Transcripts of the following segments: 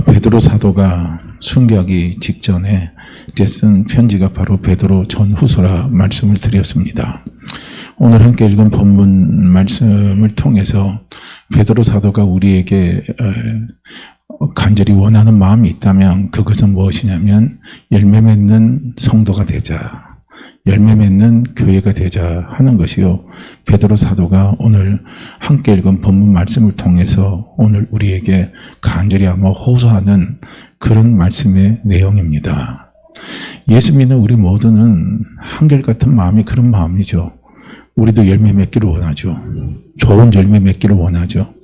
베드로 사도가 순교하기 직전에 이제 쓴 편지가 바로 베드로 전후서라 말씀을 드렸습니다. 오늘 함께 읽은 본문 말씀을 통해서 베드로 사도가 우리에게 간절히 원하는 마음이 있다면 그것은 무엇이냐면 열매 맺는 성도가 되자, 열매 맺는 교회가 되자 하는 것이요. 베드로 사도가 오늘 함께 읽은 본문 말씀을 통해서 오늘 우리에게 간절히 아마 호소하는 그런 말씀의 내용입니다. 예수 믿는 우리 모두는 한결같은 마음이 그런 마음이죠. 우리도 열매 맺기를 원하죠. 좋은 열매 맺기를 원하죠.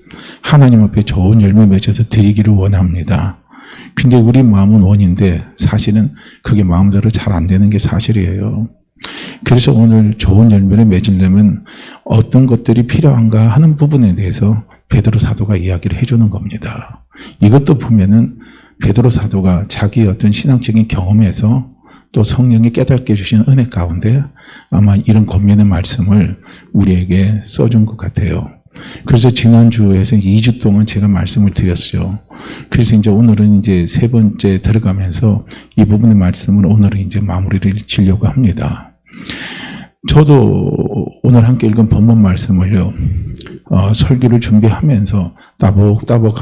하나님 앞에 좋은 열매 맺어서 드리기를 원합니다. 근데 우리 마음은 원인데 사실은 그게 마음대로 잘 안 되는 게 사실이에요. 그래서 오늘 좋은 열매를 맺으려면 어떤 것들이 필요한가 하는 부분에 대해서 베드로 사도가 이야기를 해주는 겁니다. 이것도 보면은 베드로 사도가 자기의 어떤 신앙적인 경험에서 또 성령이 깨닫게 해주신 은혜 가운데 아마 이런 권면의 말씀을 우리에게 써준 것 같아요. 그래서 지난주에서 2주 동안 제가 말씀을 드렸어요. 그래서 이제 오늘은 이제 세 번째 들어가면서 이 부분의 말씀을 오늘은 이제 마무리를 지려고 합니다. 저도 오늘 함께 읽은 본문 말씀을요, 설교를 준비하면서 따복따복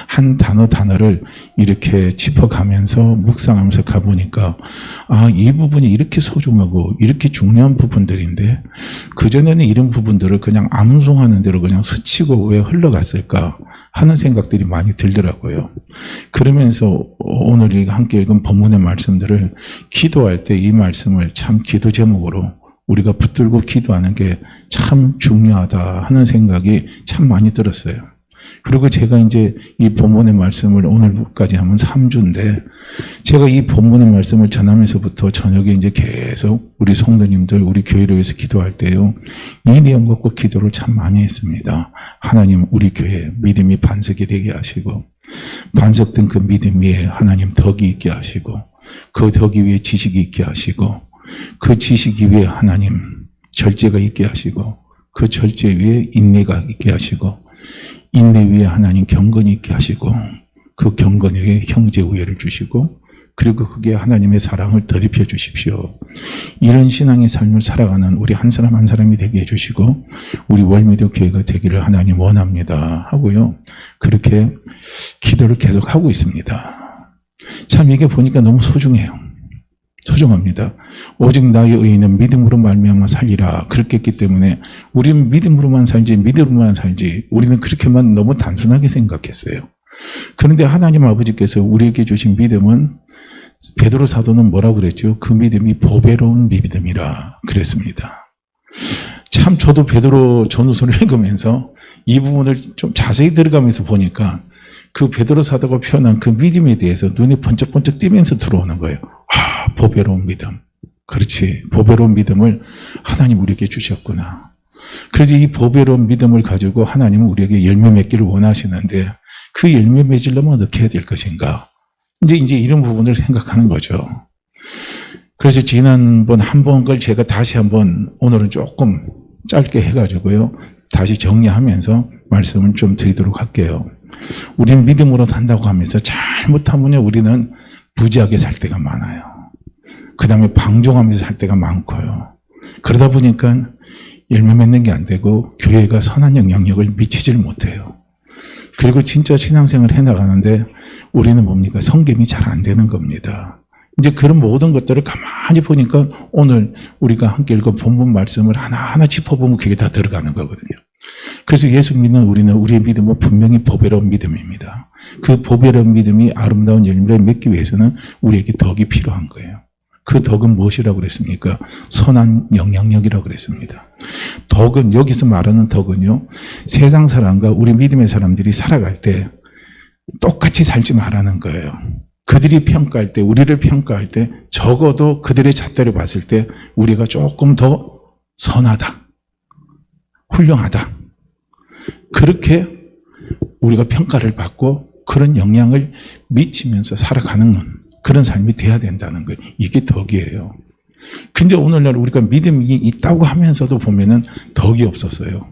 한 단어를 이렇게 짚어가면서 묵상하면서 가보니까 이 부분이 이렇게 소중하고 이렇게 중요한 부분들인데 그전에는 이런 부분들을 그냥 암송하는 대로 그냥 스치고 왜 흘러갔을까 하는 생각들이 많이 들더라고요. 그러면서 오늘 함께 읽은 본문의 말씀들을 기도할 때 이 말씀을 참 기도 제목으로 우리가 붙들고 기도하는 게 참 중요하다 하는 생각이 참 많이 들었어요. 그리고 제가 이제 이 본문의 말씀을 오늘까지 하면 3주인데 제가 이 본문의 말씀을 전하면서부터 저녁에 이제 계속 우리 성도님들, 우리 교회를 위해서 기도할 때요, 이 내용 갖고 기도를 참 많이 했습니다. 하나님, 우리 교회 믿음이 반석이 되게 하시고 반석된 그 믿음 위에 하나님 덕이 있게 하시고 그 덕이 위에 지식이 있게 하시고 그 지식 위에 하나님 절제가 있게 하시고 그 절제 위에 인내가 있게 하시고 인내 위에 하나님 경건이 있게 하시고 그 경건 위에 형제 우애를 주시고 그리고 그게 하나님의 사랑을 더입혀 주십시오. 이런 신앙의 삶을 살아가는 우리 한 사람 한 사람이 되게 해주시고 우리 월미도 교회가 되기를 하나님 원합니다 하고요. 그렇게 기도를 계속 하고 있습니다. 참 이게 보니까 너무 소중해요. 소중합니다. 오직 나의 의인은 믿음으로 말미암아 살리라. 그렇게 했기 때문에 우리는 믿음으로만 살지 우리는 그렇게만 너무 단순하게 생각했어요. 그런데 하나님 아버지께서 우리에게 주신 믿음은 베드로 사도는 뭐라고 그랬죠? 그 믿음이 보배로운 믿음이라 그랬습니다. 참 저도 베드로 전후서를 읽으면서 이 부분을 좀 자세히 들어가면서 보니까 그 베드로 사도가 표현한 그 믿음에 대해서 눈이 번쩍번쩍 띄면서 들어오는 거예요. 보배로운 믿음. 그렇지. 보배로운 믿음을 하나님 우리에게 주셨구나. 그래서 이 보배로운 믿음을 가지고 하나님은 우리에게 열매 맺기를 원하시는데 그 열매 맺으려면 어떻게 해야 될 것인가? 이제 이런 부분을 생각하는 거죠. 그래서 지난번 한 번 걸 제가 다시 한번 오늘은 조금 짧게 해가지고요. 다시 정리하면서 말씀을 좀 드리도록 할게요. 우리는 믿음으로 산다고 하면서 잘못하면 우리는 부지하게 살 때가 많아요. 그 다음에 방종하면서 살 때가 많고요. 그러다 보니까 열매 맺는 게 안 되고 교회가 선한 영향력을 미치질 못해요. 그리고 진짜 신앙생활을 해나가는데 우리는 뭡니까? 성김이 잘 안 되는 겁니다. 이제 그런 모든 것들을 가만히 보니까 오늘 우리가 함께 읽은 본문 말씀을 하나하나 짚어보면 그게 다 들어가는 거거든요. 그래서 예수 믿는 우리는 우리의 믿음은 분명히 보배로운 믿음입니다. 그 보배로운 믿음이 아름다운 열매를 맺기 위해서는 우리에게 덕이 필요한 거예요. 그 덕은 무엇이라고 그랬습니까? 선한 영향력이라고 그랬습니다. 덕은, 여기서 말하는 덕은요, 세상 사람과 우리 믿음의 사람들이 살아갈 때 똑같이 살지 말라는 거예요. 그들이 평가할 때, 우리를 평가할 때 적어도 그들의 잣대를 봤을 때 우리가 조금 더 선하다, 훌륭하다, 그렇게 우리가 평가를 받고 그런 영향을 미치면서 살아가는 그런 삶이 돼야 된다는 거예요. 이게 덕이에요. 근데 오늘날 우리가 믿음이 있다고 하면서도 보면은 덕이 없었어요.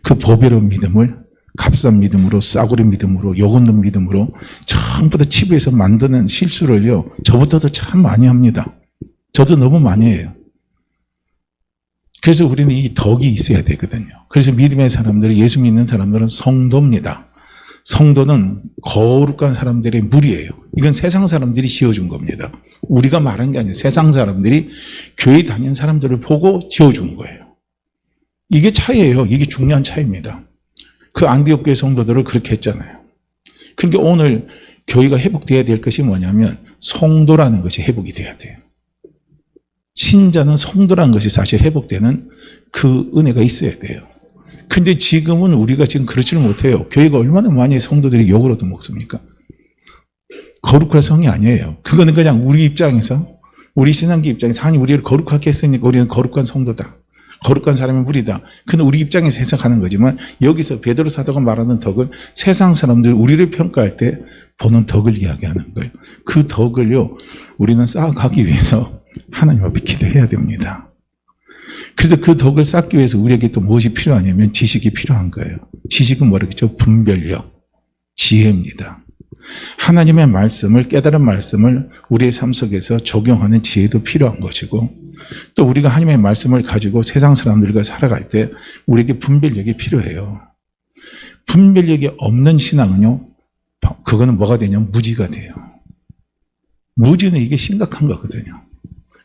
그 보배로운 믿음을 값싼 믿음으로, 싸구려 믿음으로, 욕 없는 믿음으로 전부 다 치부해서 만드는 실수를요, 저부터도 참 많이 합니다. 저도 너무 많이 해요. 그래서 우리는 이 덕이 있어야 되거든요. 그래서 믿음의 사람들, 예수 믿는 사람들은 성도입니다. 성도는 거룩한 사람들의 무리예요. 이건 세상 사람들이 지어준 겁니다. 우리가 말한 게 아니에요. 세상 사람들이 교회 다니는 사람들을 보고 지어준 거예요. 이게 차이예요. 이게 중요한 차이입니다. 그 안디옥 교회 성도들을 그렇게 했잖아요. 그러니까 오늘 교회가 회복돼야 될 것이 뭐냐면 성도라는 것이 회복이 돼야 돼요. 신자는 성도라는 것이 사실 회복되는 그 은혜가 있어야 돼요. 근데 지금은 우리가 지금 그렇지는 못해요. 교회가 얼마나 많이 성도들이 욕을 얻어먹습니까? 거룩할 성이 아니에요. 그거는 그냥 우리 입장에서, 우리 신앙계 입장에서 하나님 우리를 거룩하게 했으니까 우리는 거룩한 성도다. 거룩한 사람의 무리다. 그건 우리 입장에서 해석하는 거지만 여기서 베드로 사도가 말하는 덕을 세상 사람들 우리를 평가할 때 보는 덕을 이야기하는 거예요. 그 덕을요, 우리는 쌓아가기 위해서 하나님 앞에 기도해야 됩니다. 그래서 그 덕을 쌓기 위해서 우리에게 또 무엇이 필요하냐면 지식이 필요한 거예요. 지식은 뭐라 그랬죠? 분별력, 지혜입니다. 하나님의 말씀을, 깨달은 말씀을 우리의 삶 속에서 적용하는 지혜도 필요한 것이고, 또 우리가 하나님의 말씀을 가지고 세상 사람들과 살아갈 때 우리에게 분별력이 필요해요. 분별력이 없는 신앙은요, 그거는 뭐가 되냐면 무지가 돼요. 무지는 이게 심각한 거거든요.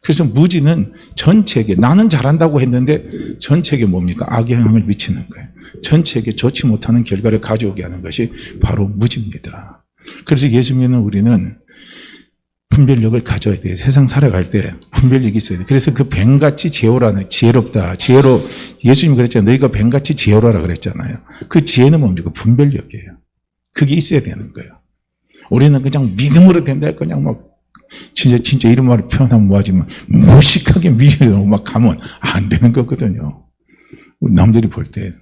그래서 무지는 전체에게, 나는 잘한다고 했는데 전체에게 뭡니까? 악영향을 미치는 거예요. 전체에게 좋지 못하는 결과를 가져오게 하는 것이 바로 무지입니다. 그래서 예수 믿는 우리는 분별력을 가져야 돼요. 세상 살아갈 때 분별력이 있어야 돼요. 그래서 그 뱀같이 지혜로라는, 지혜롭다. 지혜로, 예수님이 그랬잖아요. 너희가 뱀같이 지혜로라 그랬잖아요. 그 지혜는 뭡니까? 분별력이에요. 그게 있어야 되는 거예요. 우리는 그냥 믿음으로 된다, 그냥 막, 진짜 이런 말을 표현하면 뭐하지만, 무식하게 믿으려고 막 가면 안 되는 거거든요. 남들이 볼 때.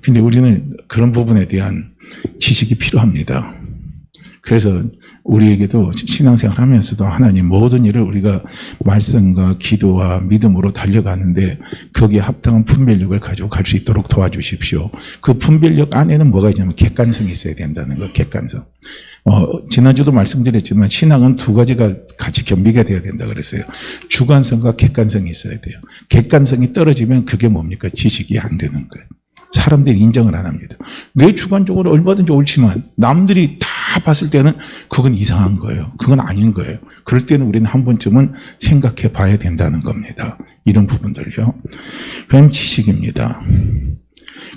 근데 우리는 그런 부분에 대한 지식이 필요합니다. 그래서 우리에게도 신앙생활 하면서도 하나님 모든 일을 우리가 말씀과 기도와 믿음으로 달려가는데 거기에 합당한 분별력을 가지고 갈 수 있도록 도와주십시오. 그 분별력 안에는 뭐가 있냐면 객관성이 있어야 된다는 거, 객관성. 지난주도 말씀드렸지만 신앙은 두 가지가 같이 겸비가 돼야 된다 그랬어요. 주관성과 객관성이 있어야 돼요. 객관성이 떨어지면 그게 뭡니까? 지식이 안 되는 거예요. 사람들이 인정을 안 합니다. 내 주관적으로 얼마든지 옳지만 남들이 다 봤을 때는 그건 이상한 거예요. 그건 아닌 거예요. 그럴 때는 우리는 한 번쯤은 생각해 봐야 된다는 겁니다. 이런 부분들요. 그럼 지식입니다.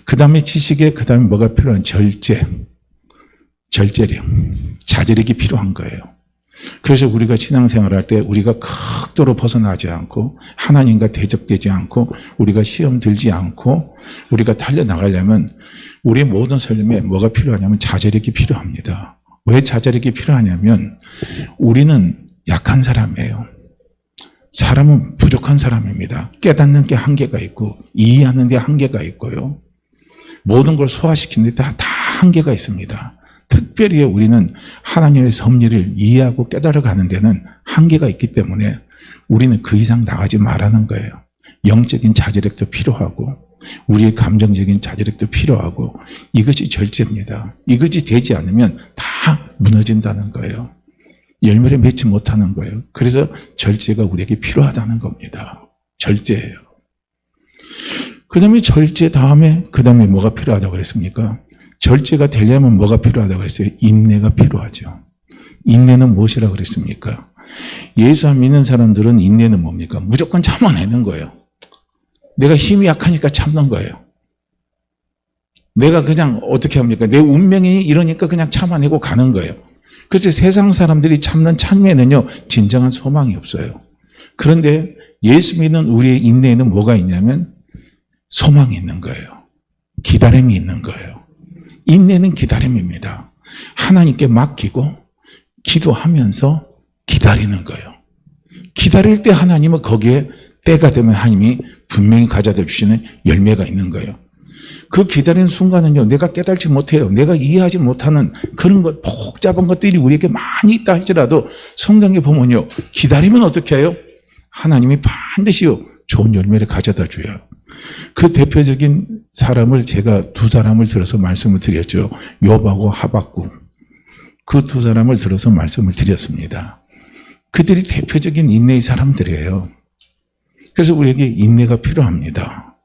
그 다음에 지식에 그 다음에 뭐가 필요한? 절제력, 자제력이 필요한 거예요. 그래서 우리가 신앙생활할 때 우리가 극도로 벗어나지 않고 하나님과 대적되지 않고 우리가 시험 들지 않고 우리가 달려나가려면 우리의 모든 삶에 뭐가 필요하냐면 자제력이 필요합니다. 왜 자제력이 필요하냐면 우리는 약한 사람이에요. 사람은 부족한 사람입니다. 깨닫는 게 한계가 있고 이해하는 데 한계가 있고요. 모든 걸 소화시키는 데 다 한계가 있습니다. 특별히 우리는 하나님의 섭리를 이해하고 깨달아가는 데는 한계가 있기 때문에 우리는 그 이상 나가지 말라는 거예요. 영적인 자제력도 필요하고 우리의 감정적인 자제력도 필요하고 이것이 절제입니다. 이것이 되지 않으면 다 무너진다는 거예요. 열매를 맺지 못하는 거예요. 그래서 절제가 우리에게 필요하다는 겁니다. 절제예요. 그 다음에 절제 다음에 그 다음에 뭐가 필요하다고 그랬습니까? 절제가 되려면 뭐가 필요하다고 그랬어요? 인내가 필요하죠. 인내는 무엇이라고 그랬습니까? 예수 안 믿는 사람들은 인내는 뭡니까? 무조건 참아내는 거예요. 내가 힘이 약하니까 참는 거예요. 내가 그냥 어떻게 합니까? 내 운명이 이러니까 그냥 참아내고 가는 거예요. 그래서 세상 사람들이 참는 참에는요, 진정한 소망이 없어요. 그런데 예수 믿는 우리의 인내에는 뭐가 있냐면 소망이 있는 거예요. 기다림이 있는 거예요. 인내는 기다림입니다. 하나님께 맡기고 기도하면서 기다리는 거예요. 기다릴 때 하나님은 거기에 때가 되면 하나님이 분명히 가져다 주시는 열매가 있는 거예요. 그 기다리는 순간은요, 내가 깨달지 못해요. 내가 이해하지 못하는 그런 것, 복잡한 것들이 우리에게 많이 있다 할지라도 성경에 보면요, 기다리면 어떻게 해요? 하나님이 반드시요, 좋은 열매를 가져다 줘요. 그 대표적인 사람을 제가 두 사람을 들어서 말씀을 드렸죠. 욥하고 하박국. 그 두 사람을 들어서 말씀을 드렸습니다. 그들이 대표적인 인내의 사람들이에요. 그래서 우리에게 인내가 필요합니다.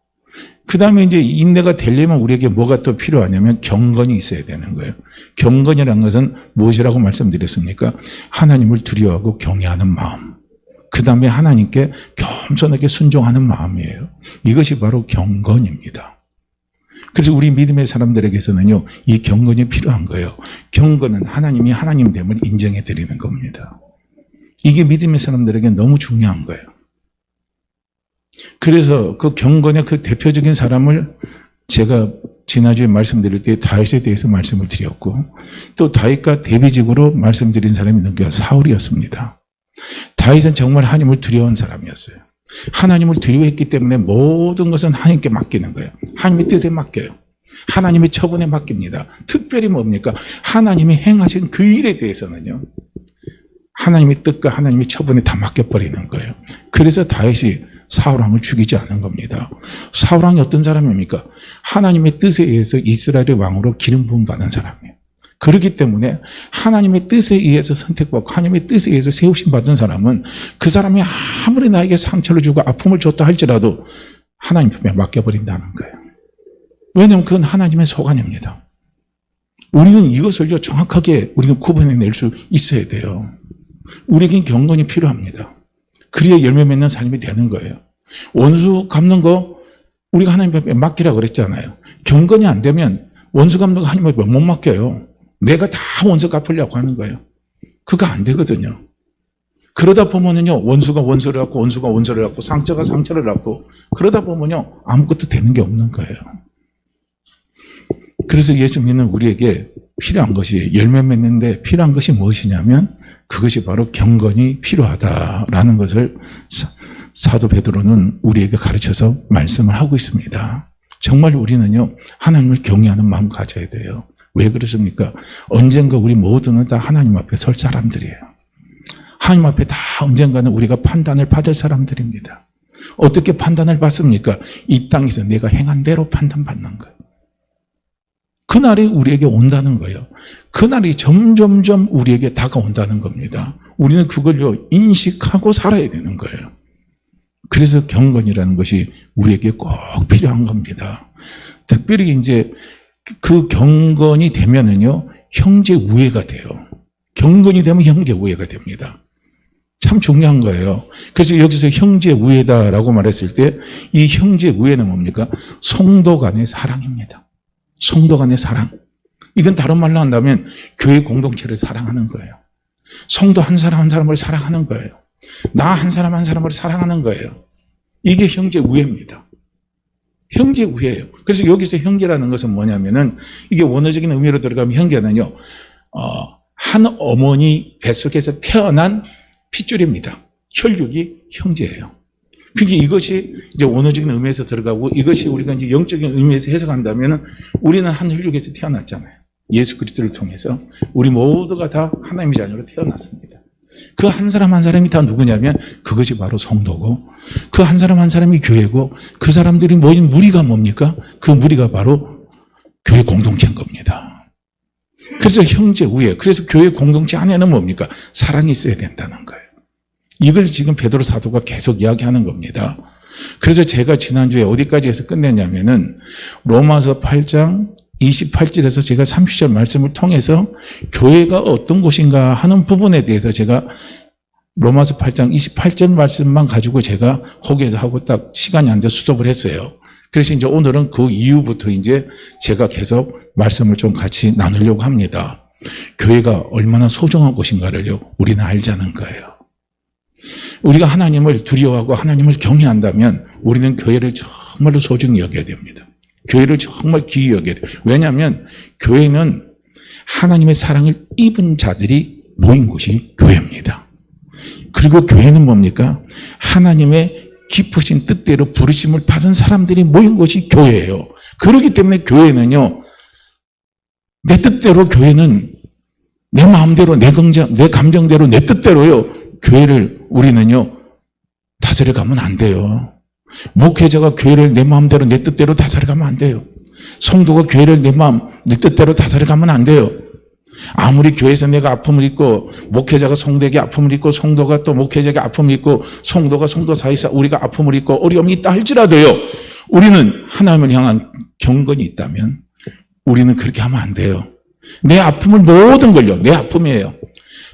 그 다음에 이제 인내가 되려면 우리에게 뭐가 또 필요하냐면 경건이 있어야 되는 거예요. 경건이라는 것은 무엇이라고 말씀드렸습니까? 하나님을 두려워하고 경외하는 마음. 그 다음에 하나님께 겸손하게 순종하는 마음이에요. 이것이 바로 경건입니다. 그래서 우리 믿음의 사람들에게서는요, 이 경건이 필요한 거예요. 경건은 하나님이 하나님됨을 인정해 드리는 겁니다. 이게 믿음의 사람들에게 너무 중요한 거예요. 그래서 그 경건의 그 대표적인 사람을 제가 지난주에 말씀드릴 때 다윗에 대해서 말씀을 드렸고, 또 다윗과 대비직으로 말씀드린 사람이 누구야? 사울이었습니다. 다윗은 정말 하나님을 두려워한 사람이었어요. 하나님을 두려워했기 때문에 모든 것은 하나님께 맡기는 거예요. 하나님의 뜻에 맡겨요. 하나님의 처분에 맡깁니다. 특별히 뭡니까? 하나님이 행하신 그 일에 대해서는요, 하나님의 뜻과 하나님의 처분에 다 맡겨버리는 거예요. 그래서 다윗이 사울왕을 죽이지 않은 겁니다. 사울왕이 어떤 사람입니까? 하나님의 뜻에 의해서 이스라엘의 왕으로 기름 부음 받은 사람이에요. 그렇기 때문에 하나님의 뜻에 의해서 선택받고 하나님의 뜻에 의해서 세우심 받은 사람은 그 사람이 아무리 나에게 상처를 주고 아픔을 줬다 할지라도 하나님 품에 맡겨버린다는 거예요. 왜냐하면 그건 하나님의 소관입니다. 우리는 이것을요, 정확하게 우리는 구분해낼 수 있어야 돼요. 우리에겐 경건이 필요합니다. 그래야 열매 맺는 삶이 되는 거예요. 원수 갚는 거 우리가 하나님 앞에 맡기라 그랬잖아요. 경건이 안 되면 원수 갚는 거 하나님 앞에 못 맡겨요. 내가 다 원수 갚으려고 하는 거예요. 그거 안 되거든요. 그러다 보면은요, 원수가 원수를 갖고 원수가 원수를 갖고 상처가 상처를 갖고 그러다 보면요, 아무것도 되는 게 없는 거예요. 그래서 예수 믿는 우리에게 필요한 것이, 열매 맺는데 필요한 것이 무엇이냐면 그것이 바로 경건이 필요하다라는 것을 사도 베드로는 우리에게 가르쳐서 말씀을 하고 있습니다. 정말 우리는요, 하나님을 경외하는 마음 가져야 돼요. 왜 그렇습니까? 언젠가 우리 모두는 다 하나님 앞에 설 사람들이에요. 하나님 앞에 다 언젠가는 우리가 판단을 받을 사람들입니다. 어떻게 판단을 받습니까? 이 땅에서 내가 행한 대로 판단받는 거예요. 그날이 우리에게 온다는 거예요. 그날이 점점점 우리에게 다가온다는 겁니다. 우리는 그걸요, 인식하고 살아야 되는 거예요. 그래서 경건이라는 것이 우리에게 꼭 필요한 겁니다. 특별히 이제 그 경건이 되면은요, 형제 우애가 돼요. 경건이 되면 형제 우애가 됩니다. 참 중요한 거예요. 그래서 여기서 형제 우애다라고 말했을 때 이 형제 우애는 뭡니까? 성도 간의 사랑입니다. 성도 간의 사랑. 이건 다른 말로 한다면 교회 공동체를 사랑하는 거예요. 성도 한 사람 한 사람을 사랑하는 거예요. 나 한 사람 한 사람을 사랑하는 거예요. 이게 형제 우애입니다. 형제 우애예요. 그래서 여기서 형제라는 것은 뭐냐면은 이게 원어적인 의미로 들어가면 형제는요, 한 어머니 뱃속에서 태어난 핏줄입니다. 혈육이 형제예요. 그러니까 이것이 이제 원어적인 의미에서 들어가고 이것이 우리가 이제 영적인 의미에서 해석한다면은 우리는 한 혈육에서 태어났잖아요. 예수 그리스도를 통해서 우리 모두가 다 하나님의 자녀로 태어났습니다. 그 한 사람 한 사람이 다 누구냐면 그것이 바로 성도고, 그 한 사람 한 사람이 교회고, 그 사람들이 모인 무리가 뭡니까? 그 무리가 바로 교회 공동체인 겁니다. 그래서 형제 우애, 그래서 교회 공동체 안에는 뭡니까? 사랑이 있어야 된다는 거예요. 이걸 지금 베드로 사도가 계속 이야기하는 겁니다. 그래서 제가 지난주에 어디까지 해서 끝냈냐면은 로마서 8장 28절에서 제가 30절 말씀을 통해서 교회가 어떤 곳인가 하는 부분에 대해서 제가 로마서 8장 28절 말씀만 가지고 제가 거기에서 하고 딱 시간이 안 돼 스톱을 했어요. 그래서 이제 오늘은 그 이후부터 이제 제가 계속 말씀을 좀 같이 나누려고 합니다. 교회가 얼마나 소중한 곳인가를요, 우리는 알자는 거예요. 우리가 하나님을 두려워하고 하나님을 경외한다면 우리는 교회를 정말로 소중히 여겨야 됩니다. 교회를 정말 귀히 여겨야 돼요. 왜냐하면 교회는 하나님의 사랑을 입은 자들이 모인 곳이 교회입니다. 그리고 교회는 뭡니까? 하나님의 깊으신 뜻대로 부르심을 받은 사람들이 모인 곳이 교회예요. 그렇기 때문에 교회는요, 내 뜻대로 교회는 내 마음대로 내 감정대로 내 뜻대로요, 교회를 우리는요 다스려 가면 안 돼요. 목회자가 교회를 내 마음대로 내 뜻대로 다스려가면 안 돼요. 성도가 교회를 내 마음 내 뜻대로 다스려가면 안 돼요. 아무리 교회에서 내가 아픔을 입고 목회자가 성도에게 아픔을 입고 성도가 또 목회자에게 아픔을 입고 성도가 성도 사이에서 우리가 아픔을 입고 어려움이 있다 할지라도요, 우리는 하나님을 향한 경건이 있다면 우리는 그렇게 하면 안 돼요. 내 아픔을 모든 걸요, 내 아픔이에요.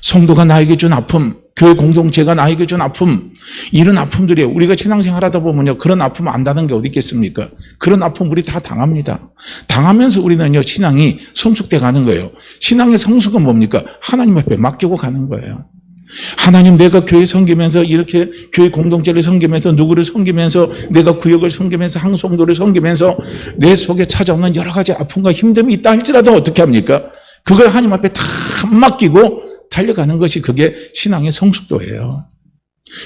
성도가 나에게 준 아픔, 교회 공동체가 나에게 준 아픔, 이런 아픔들이에요. 우리가 신앙생활 하다 보면요, 그런 아픔 안 당하는 게 어디 있겠습니까? 그런 아픔 우리 다 당합니다. 당하면서 우리는요, 신앙이 성숙돼 가는 거예요. 신앙의 성숙은 뭡니까? 하나님 앞에 맡기고 가는 거예요. 하나님, 내가 교회 섬기면서 이렇게 교회 공동체를 섬기면서 누구를 섬기면서 내가 구역을 섬기면서 항송도를 섬기면서 내 속에 찾아오는 여러 가지 아픔과 힘듦이 있다 할지라도 어떻게 합니까? 그걸 하나님 앞에 다 맡기고 달려가는 것이 그게 신앙의 성숙도예요.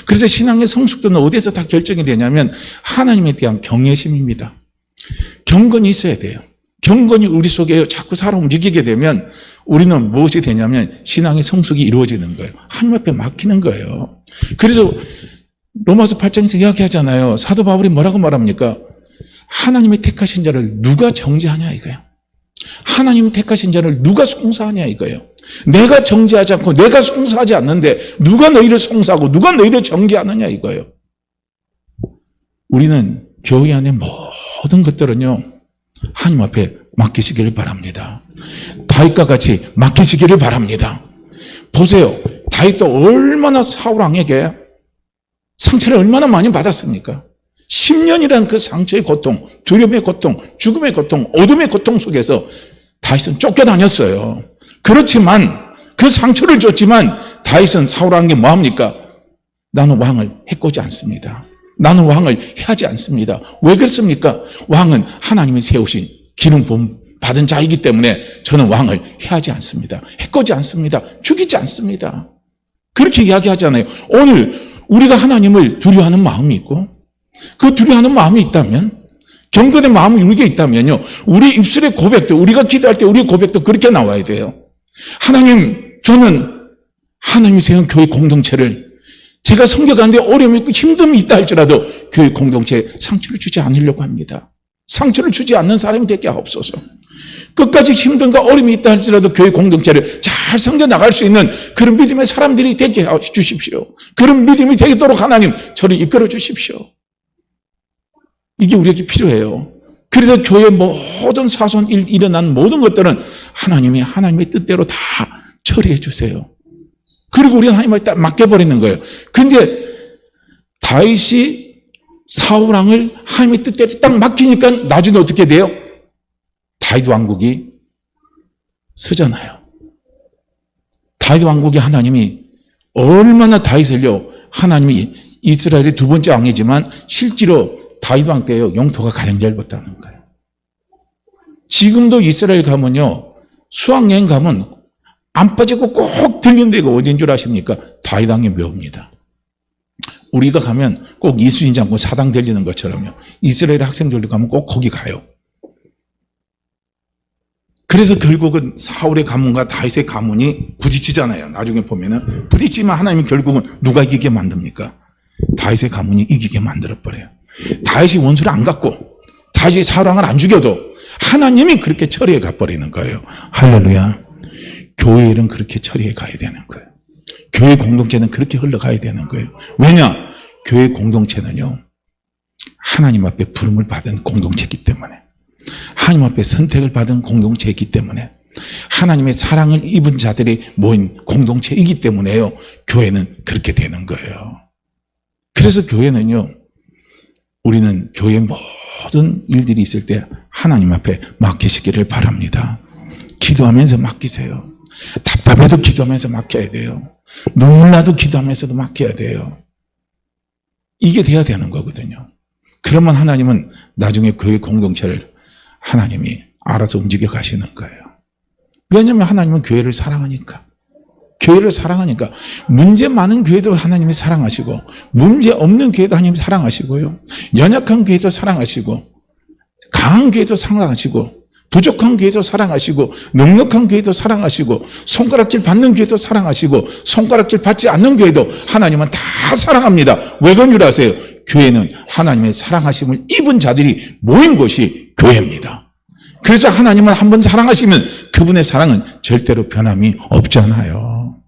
그래서 신앙의 성숙도는 어디에서 다 결정이 되냐면 하나님에 대한 경외심입니다. 경건이 있어야 돼요. 경건이 우리 속에 자꾸 살아 움직이게 되면 우리는 무엇이 되냐면 신앙의 성숙이 이루어지는 거예요. 하나님 앞에 맡기는 거예요. 그래서 로마서 8장에서 이야기하잖아요. 사도 바울이 뭐라고 말합니까? 하나님의 택하신 자를 누가 정죄하냐 이거예요. 하나님 택하신 자를 누가 송사하냐 이거예요. 내가 정죄하지 않고 내가 송사하지 않는데 누가 너희를 송사하고 누가 너희를 정죄하느냐 이거예요. 우리는 교회 안의 모든 것들은요, 하나님 앞에 맡기시기를 바랍니다. 다윗과 같이 맡기시기를 바랍니다. 보세요. 다윗도 얼마나 사울왕에게 상처를 얼마나 많이 받았습니까? 10년이라는 그 상처의 고통, 두려움의 고통, 죽음의 고통, 어둠의 고통 속에서 다윗은 쫓겨다녔어요. 그렇지만 그 상처를 줬지만 다윗은 사울왕에게 뭐합니까? 나는 왕을 해코지 않습니다. 나는 왕을 해하지 않습니다. 왜 그렇습니까? 왕은 하나님이 세우신 기름 부음 받은 자이기 때문에 저는 왕을 해하지 않습니다. 해코지 않습니다. 죽이지 않습니다. 그렇게 이야기하잖아요. 오늘 우리가 하나님을 두려워하는 마음이 있고 그 두려워하는 마음이 있다면, 경건의 마음이 우리에게 있다면요, 우리 입술의 고백도, 우리가 기도할 때 우리의 고백도 그렇게 나와야 돼요. 하나님, 저는 하나님이 세운 교회 공동체를 제가 섬겨가는데 어려움이 있고 힘듦이 있다 할지라도 교회 공동체에 상처를 주지 않으려고 합니다. 상처를 주지 않는 사람이 되게 하옵소서. 끝까지 힘든가 어려움이 있다 할지라도 교회 공동체를 잘 섬겨나갈 수 있는 그런 믿음의 사람들이 되게 해 주십시오. 그런 믿음이 되도록 하나님 저를 이끌어 주십시오. 이게 우리에게 필요해요. 그래서 교회의 모든 사소한 일어난 모든 것들은 하나님의 뜻대로 다 처리해 주세요. 그리고 우리는 하나님을 딱 맡겨버리는 거예요. 그런데 다윗이 사울왕을 하나님의 뜻대로 딱 맡기니까 나중에 어떻게 돼요? 다윗 왕국이 서잖아요. 다윗 왕국이 하나님이 얼마나 다윗을요, 하나님이 이스라엘의 두 번째 왕이지만 실제로 다윗 왕 때요, 영토가 가장 넓었다는 거예요. 지금도 이스라엘 가면요, 수학여행 가면 안 빠지고 꼭 들리는 데가 어딘 줄 아십니까? 다윗 왕의 묘입니다. 우리가 가면 꼭 이수진 장군 사당 들리는 것처럼요, 이스라엘 학생들도 가면 꼭 거기 가요. 그래서 결국은 사울의 가문과 다윗의 가문이 부딪히잖아요. 나중에 보면은 부딪히면 하나님이 결국은 누가 이기게 만듭니까? 다윗의 가문이 이기게 만들어버려요. 다윗이 원수를 안 갖고 다윗이 사울왕을 안 죽여도 하나님이 그렇게 처리해 가버리는 거예요. 할렐루야. 교회 일은 그렇게 처리해 가야 되는 거예요. 교회 공동체는 그렇게 흘러가야 되는 거예요. 왜냐? 교회 공동체는요, 하나님 앞에 부름을 받은 공동체이기 때문에, 하나님 앞에 선택을 받은 공동체이기 때문에, 하나님의 사랑을 입은 자들이 모인 공동체이기 때문에요, 교회는 그렇게 되는 거예요. 그래서 교회는요, 우리는 교회의 모든 일들이 있을 때 하나님 앞에 맡기시기를 바랍니다. 기도하면서 맡기세요. 답답해도 기도하면서 맡겨야 돼요. 눈물 나도 기도하면서도 맡겨야 돼요. 이게 돼야 되는 거거든요. 그러면 하나님은 나중에 교회 공동체를 하나님이 알아서 움직여 가시는 거예요. 왜냐하면 하나님은 교회를 사랑하니까. 교회를 사랑하니까. 문제 많은 교회도 하나님이 사랑하시고, 문제 없는 교회도 하나님이 사랑하시고요, 연약한 교회도 사랑하시고, 강한 교회도 사랑하시고, 부족한 교회도 사랑하시고, 넉넉한 교회도 사랑하시고, 손가락질 받는 교회도 사랑하시고, 손가락질 받지 않는 교회도 하나님은 다 사랑합니다. 왜 그런 줄 아세요? 교회는 하나님의 사랑하심을 입은 자들이 모인 곳이 교회입니다. 그래서 하나님을 한번 사랑하시면 그분의 사랑은 절대로 변함이 없잖아요.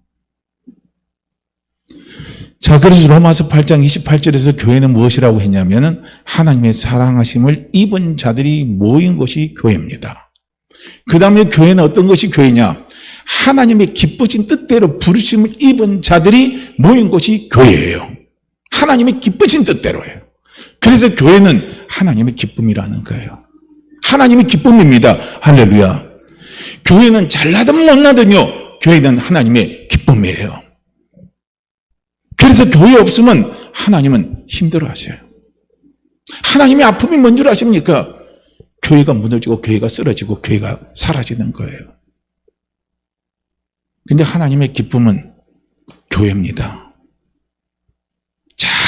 자, 그래서 로마서 8장 28절에서 교회는 무엇이라고 했냐면은 하나님의 사랑하심을 입은 자들이 모인 곳이 교회입니다. 그 다음에 교회는 어떤 것이 교회냐? 하나님의 기쁘신 뜻대로 부르심을 입은 자들이 모인 곳이 교회예요. 하나님의 기쁘신 뜻대로예요. 그래서 교회는 하나님의 기쁨이라는 거예요. 하나님의 기쁨입니다. 할렐루야. 교회는 잘나든 못나든요, 교회는 하나님의 기쁨이에요. 그래서 교회 없으면 하나님은 힘들어하셔요. 하나님의 아픔이 뭔 줄 아십니까? 교회가 무너지고 교회가 쓰러지고 교회가 사라지는 거예요. 근데 하나님의 기쁨은 교회입니다.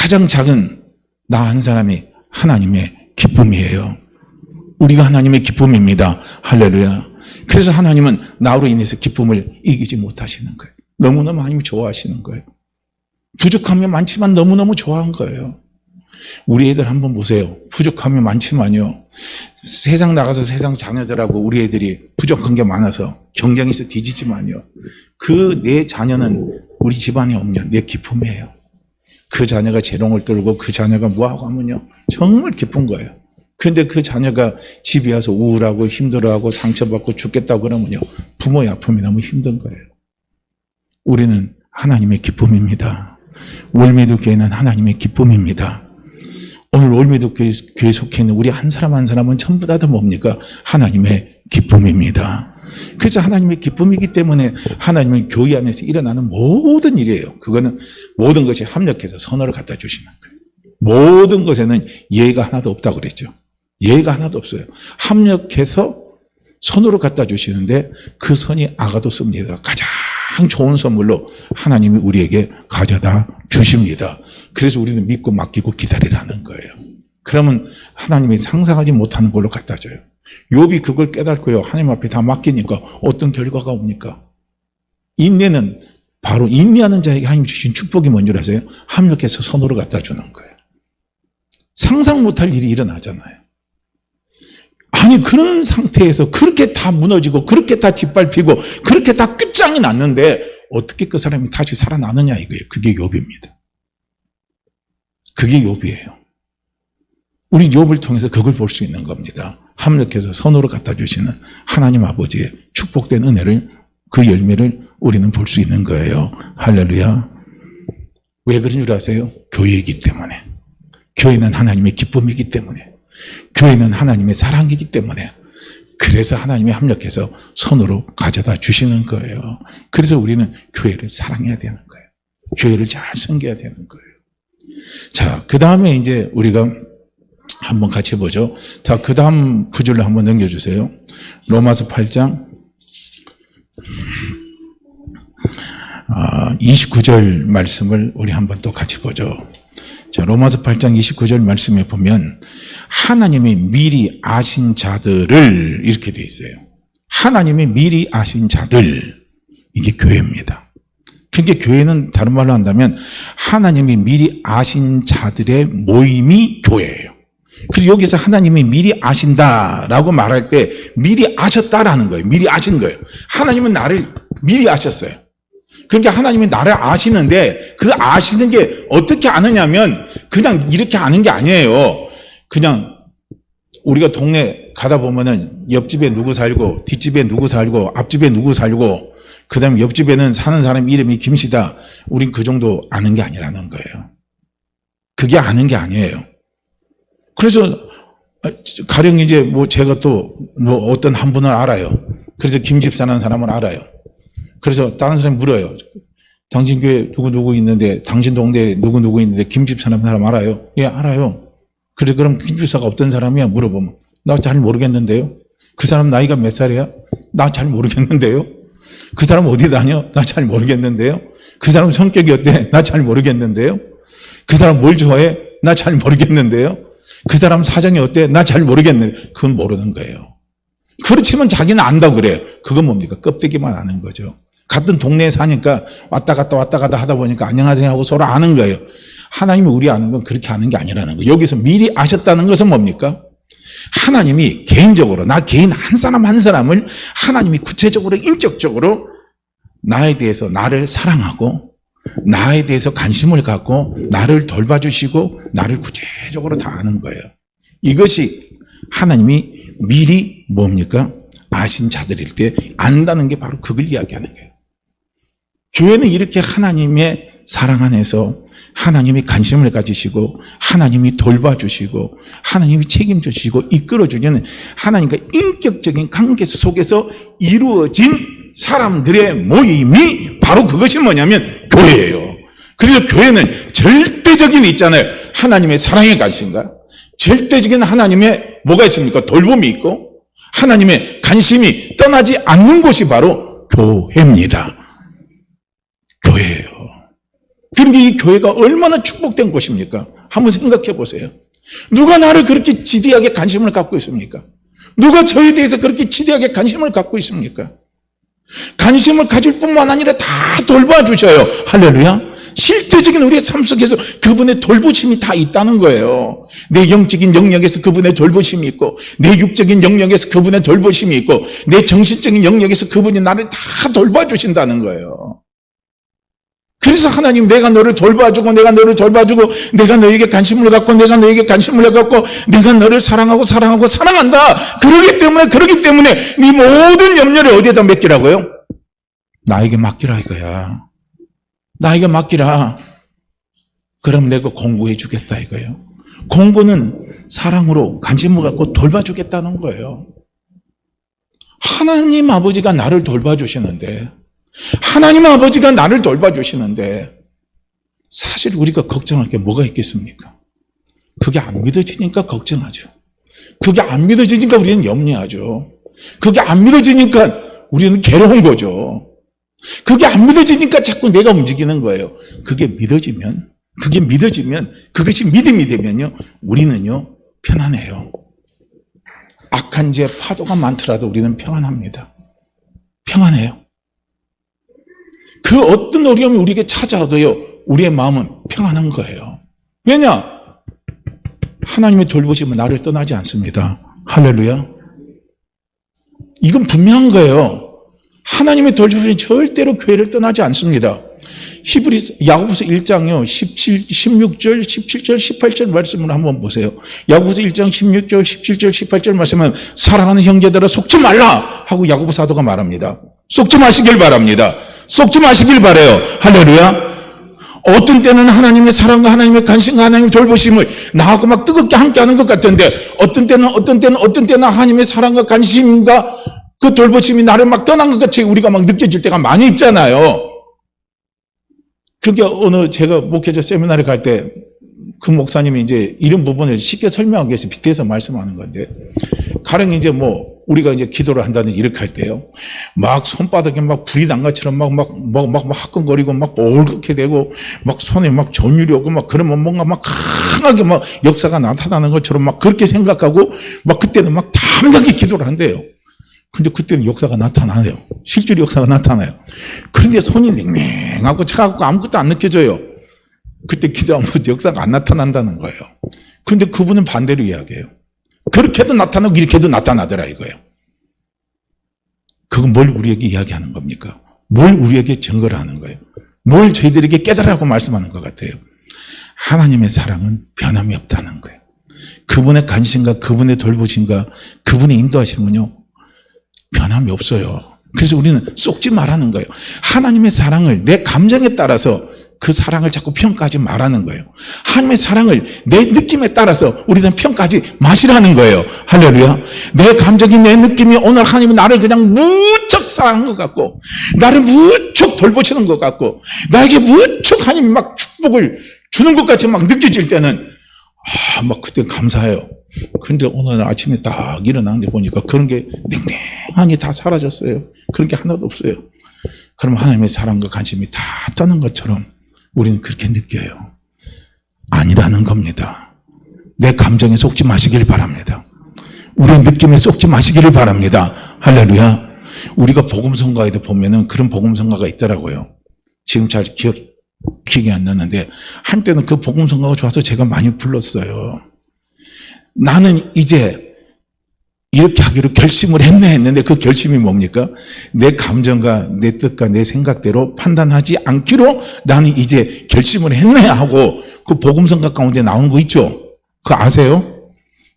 가장 작은 나 한 사람이 하나님의 기쁨이에요. 우리가 하나님의 기쁨입니다. 할렐루야. 그래서 하나님은 나로 인해서 기쁨을 이기지 못하시는 거예요. 너무너무 하나님이 좋아하시는 거예요. 부족함이 많지만 너무너무 좋아한 거예요. 우리 애들 한번 보세요. 부족함이 많지만요, 세상 나가서 세상 자녀들하고 우리 애들이 부족한 게 많아서 경쟁에서 뒤지지만요, 그 내 자녀는 우리 집안에 없냐, 내 기쁨이에요. 그 자녀가 재롱을 떨고 그 자녀가 뭐하고 하면요, 정말 기쁜 거예요. 그런데 그 자녀가 집에 와서 우울하고 힘들어하고 상처받고 죽겠다고 그러면요, 부모의 아픔이 너무 힘든 거예요. 우리는 하나님의 기쁨입니다. 월미도 교회는 하나님의 기쁨입니다. 오늘 월미도 교회 속해 있는 우리 한 사람 한 사람은 전부 다 뭡니까? 하나님의 기쁨입니다. 그래서 하나님의 기쁨이기 때문에 하나님은 교회 안에서 일어나는 모든 일이에요. 그거는 모든 것이 합력해서 선호를 갖다 주시는 거예요. 모든 것에는 예가 하나도 없다고 그랬죠. 예가 하나도 없어요. 합력해서 선으로 갖다 주시는데 그 선이 아가도스입니다. 가장 좋은 선물로 하나님이 우리에게 가져다 주십니다. 그래서 우리는 믿고 맡기고 기다리라는 거예요. 그러면 하나님이 상상하지 못하는 걸로 갖다 줘요. 욥이 그걸 깨닫고요, 하나님 앞에 다 맡기니까 어떤 결과가 옵니까? 인내는 바로 인내하는 자에게 하나님 주신 축복이 뭔 줄 아세요? 합력해서 선으로 갖다 주는 거예요. 상상 못할 일이 일어나잖아요. 아니, 그런 상태에서 그렇게 다 무너지고 그렇게 다 짓밟히고 그렇게 다 끝장이 났는데 어떻게 그 사람이 다시 살아나느냐 이거예요. 그게 욥입니다. 그게 욥이에요. 우리 욥을 통해서 그걸 볼 수 있는 겁니다. 합력해서 선으로 갖다 주시는 하나님 아버지의 축복된 은혜를, 그 열매를 우리는 볼 수 있는 거예요. 할렐루야. 왜 그런 줄 아세요? 교회이기 때문에. 교회는 하나님의 기쁨이기 때문에. 교회는 하나님의 사랑이기 때문에. 그래서 하나님이 합력해서 선으로 가져다 주시는 거예요. 그래서 우리는 교회를 사랑해야 되는 거예요. 교회를 잘 섬겨야 되는 거예요. 자, 그 다음에 이제 우리가 한번 같이 보죠. 자, 그 다음 구절로 한번 넘겨주세요. 로마서 8장 29절 말씀을 우리 한번 또 같이 보죠. 자, 로마서 8장 29절 말씀에 보면 하나님이 미리 아신 자들을, 이렇게 돼 있어요. 하나님이 미리 아신 자들, 이게 교회입니다. 그러니까 교회는 다른 말로 한다면 하나님이 미리 아신 자들의 모임이 교회예요. 그리고 여기서 하나님이 미리 아신다라고 말할 때 미리 아셨다라는 거예요. 미리 아신 거예요. 하나님은 나를 미리 아셨어요. 그러니까 하나님이 나를 아시는데 그 아시는 게 어떻게 아느냐면 그냥 이렇게 아는 게 아니에요. 그냥 우리가 동네 가다 보면은 옆집에 누구 살고 뒷집에 누구 살고 앞집에 누구 살고 그다음에 옆집에는 사는 사람 이름이 김씨다. 우린 그 정도 아는 게 아니라는 거예요. 그게 아는 게 아니에요. 그래서 가령 이제 뭐 제가 또 뭐 어떤 한 분을 알아요. 그래서 김집 사는 사람을 알아요. 그래서 다른 사람이 물어요. 당신 교회 누구 있는데, 당신 동네에 누구 있는데 김집 사는 사람 알아요? 예, 알아요. 그래, 그럼 김집사가 어떤 사람이야? 물어보면 나 잘 모르겠는데요. 그 사람 나이가 몇 살이야? 나 잘 모르겠는데요. 그 사람 어디 다녀? 나 잘 모르겠는데요. 그 사람 성격이 어때? 나 잘 모르겠는데요. 그 사람 뭘 좋아해? 나 잘 모르겠는데요. 그 사람 사정이 어때? 나 잘 모르겠는데. 그건 모르는 거예요. 그렇지만 자기는 안다고 그래요. 그건 뭡니까? 껍데기만 아는 거죠. 같은 동네에 사니까 왔다 갔다 하다 보니까 안녕하세요 하고 서로 아는 거예요. 하나님이 우리 아는 건 그렇게 아는 게 아니라는 거예요. 여기서 미리 아셨다는 것은 뭡니까? 하나님이 개인적으로, 나 개인 한 사람 한 사람을 하나님이 구체적으로 인격적으로 나에 대해서 나를 사랑하고 나에 대해서 관심을 갖고 나를 돌봐주시고 나를 구체적으로 다 아는 거예요. 이것이 하나님이 미리 뭡니까? 아신 자들일 때 안다는 게 바로 그걸 이야기하는 거예요. 교회는 이렇게 하나님의 사랑 안에서 하나님이 관심을 가지시고 하나님이 돌봐주시고 하나님이 책임져주시고 이끌어주는 하나님과 인격적인 관계 속에서 이루어진 사람들의 모임이 바로 그것이 뭐냐면 교회예요. 그래서 교회는 절대적인 있잖아요. 하나님의 사랑의 관심과 절대적인 하나님의 뭐가 있습니까? 돌봄이 있고 하나님의 관심이 떠나지 않는 곳이 바로 교회입니다. 교회예요. 그런데 이 교회가 얼마나 축복된 곳입니까? 한번 생각해 보세요. 누가 나를 그렇게 지대하게 관심을 갖고 있습니까? 누가 저에 대해서 그렇게 지대하게 관심을 갖고 있습니까? 관심을 가질 뿐만 아니라 다 돌봐주셔요. 할렐루야. 실제적인 우리의 삶 속에서 그분의 돌보심이 다 있다는 거예요. 내 영적인 영역에서 그분의 돌보심이 있고 내 육적인 영역에서 그분의 돌보심이 있고 내 정신적인 영역에서 그분이 나를 다 돌봐주신다는 거예요. 그래서 하나님, 내가 너를 돌봐주고 내가 너를 돌봐주고 내가 너에게 관심을 갖고 내가 너에게 관심을 갖고 내가 너를 사랑하고 사랑한다. 그러기 때문에 네 모든 염려를 어디에다 맡기라고요? 나에게 맡기라 이거야. 나에게 맡기라. 그럼 내가 공부해 주겠다 이거예요. 공부는 사랑으로 관심을 갖고 돌봐주겠다는 거예요. 하나님 아버지가 나를 돌봐주시는데 하나님 아버지가 나를 돌봐주시는데 사실 우리가 걱정할 게 뭐가 있겠습니까? 그게 안 믿어지니까 걱정하죠. 그게 안 믿어지니까 우리는 염려하죠. 그게 안 믿어지니까 우리는 괴로운 거죠. 그게 안 믿어지니까 자꾸 내가 움직이는 거예요. 그게 믿어지면 그것이 믿음이 되면요 우리는요 편안해요. 악한 죄 파도가 많더라도 우리는 평안합니다. 평안해요. 그 어떤 어려움이 우리에게 찾아와도요 우리의 마음은 평안한 거예요. 왜냐? 하나님의 돌보심은 나를 떠나지 않습니다. 할렐루야. 이건 분명한 거예요. 하나님의 돌보심이 절대로 교회를 떠나지 않습니다. 야고보서 1장요 16절, 17절, 18절 말씀을 한번 보세요. 야고보서 1장 16절, 17절, 18절 말씀은 사랑하는 형제들아 속지 말라 하고 야고보 사도가 말합니다. 속지 마시길 바랍니다. 속지 마시길 바라요. 할렐루야. 어떤 때는 하나님의 사랑과 하나님의 관심과 하나님의 돌보심을 나하고 막 뜨겁게 함께하는 것 같은데 어떤 때는 하나님의 사랑과 관심과 그 돌보심이 나를 막 떠난 것 같이 우리가 막 느껴질 때가 많이 있잖아요. 그게 제가 목회자 세미나를 갈 때 그 목사님이 이제 이런 부분을 쉽게 설명하기 위해서 빗대서 말씀하는 건데 가령 이제 우리가 이제 기도를 한다든지 이렇게 할 때요. 막 손바닥에 막 불이 난 것처럼 막 화끈거리고 막 올게 되고 막 손에 막 전율이 오고 막 그러면 뭔가 막 강하게 막 역사가 나타나는 것처럼 막 그렇게 생각하고 막 그때는 막 담대하게 기도를 한대요. 근데 그때는 역사가 나타나요. 실제로 역사가 나타나요. 그런데 손이 냉랭하고 차갑고 아무것도 안 느껴져요. 그때 기도하면 역사가 안 나타난다는 거예요. 그런데 그분은 반대로 이야기해요. 그렇게도 나타나고 이렇게도 나타나더라 이거예요. 그건 뭘 우리에게 이야기하는 겁니까? 뭘 우리에게 증거를 하는 거예요? 뭘 저희들에게 깨달으라고 말씀하는 것 같아요? 하나님의 사랑은 변함이 없다는 거예요. 그분의 관심과 그분의 돌보심과 그분의 인도하심은요 변함이 없어요. 그래서 우리는 쏙지 말라는 거예요. 하나님의 사랑을 내 감정에 따라서 그 사랑을 자꾸 평가하지 말라는 거예요. 하나님의 사랑을 내 느낌에 따라서 우리는 평가하지 마시라는 거예요. 할렐루야. 내 감정이 내 느낌이 오늘 하나님은 나를 그냥 무척 사랑하는 것 같고 나를 무척 돌보시는 것 같고 나에게 무척 하나님이 막 축복을 주는 것 같이 막 느껴질 때는 막 그때 감사해요. 그런데 오늘 아침에 딱 일어나는데 보니까 그런 게 냉랭하니 다 사라졌어요. 그런 게 하나도 없어요. 그럼 하나님의 사랑과 관심이 다 떠난 것처럼 우리는 그렇게 느껴요. 아니라는 겁니다. 내 감정에 속지 마시길 바랍니다. 우리의 느낌에 속지 마시기를 바랍니다. 할렐루야. 우리가 복음성가에도 보면은 그런 복음성가가 있더라고요. 지금 잘 기억이 안 나는데 한때는 그 복음성가가 좋아서 제가 많이 불렀어요. 나는 이제 이렇게 하기로 결심을 했는데 그 결심이 뭡니까? 내 감정과 내 뜻과 내 생각대로 판단하지 않기로 나는 이제 결심을 했네 하고 그 복음성가 가운데 나오는 거 있죠? 그거 아세요?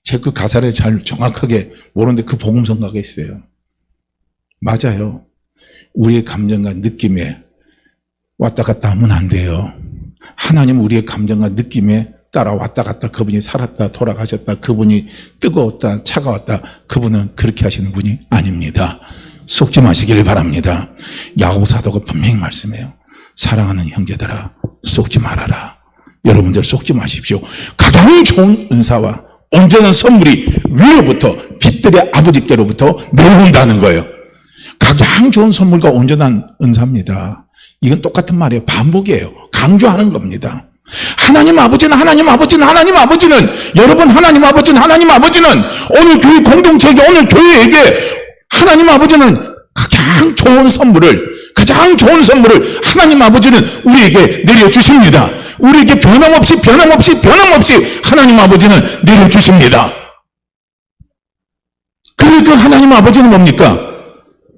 제가 그 가사를 잘 정확하게 모르는데 그 복음성가가 있어요. 맞아요. 우리의 감정과 느낌에 왔다 갔다 하면 안 돼요. 하나님은 우리의 감정과 느낌에 따라 왔다 갔다, 그분이 살았다 돌아가셨다, 그분이 뜨거웠다 차가웠다, 그분은 그렇게 하시는 분이 아닙니다. 속지 마시길 바랍니다. 야고보 사도가 분명히 말씀해요. 사랑하는 형제들아 속지 말아라. 여러분들 속지 마십시오. 가장 좋은 은사와 온전한 선물이 위로부터 빛들의 아버지께로부터 내려온다는 거예요. 가장 좋은 선물과 온전한 은사입니다. 이건 똑같은 말이에요. 반복이에요. 강조하는 겁니다. 하나님 아버지는 여러분 하나님 아버지는 오늘 교회 공동체에게 오늘 교회에게 하나님 아버지는 가장 좋은 선물을 하나님 아버지는 우리에게 내려주십니다. 우리에게 변함없이 하나님 아버지는 내려주십니다. 그래서 그 하나님 아버지는 뭡니까?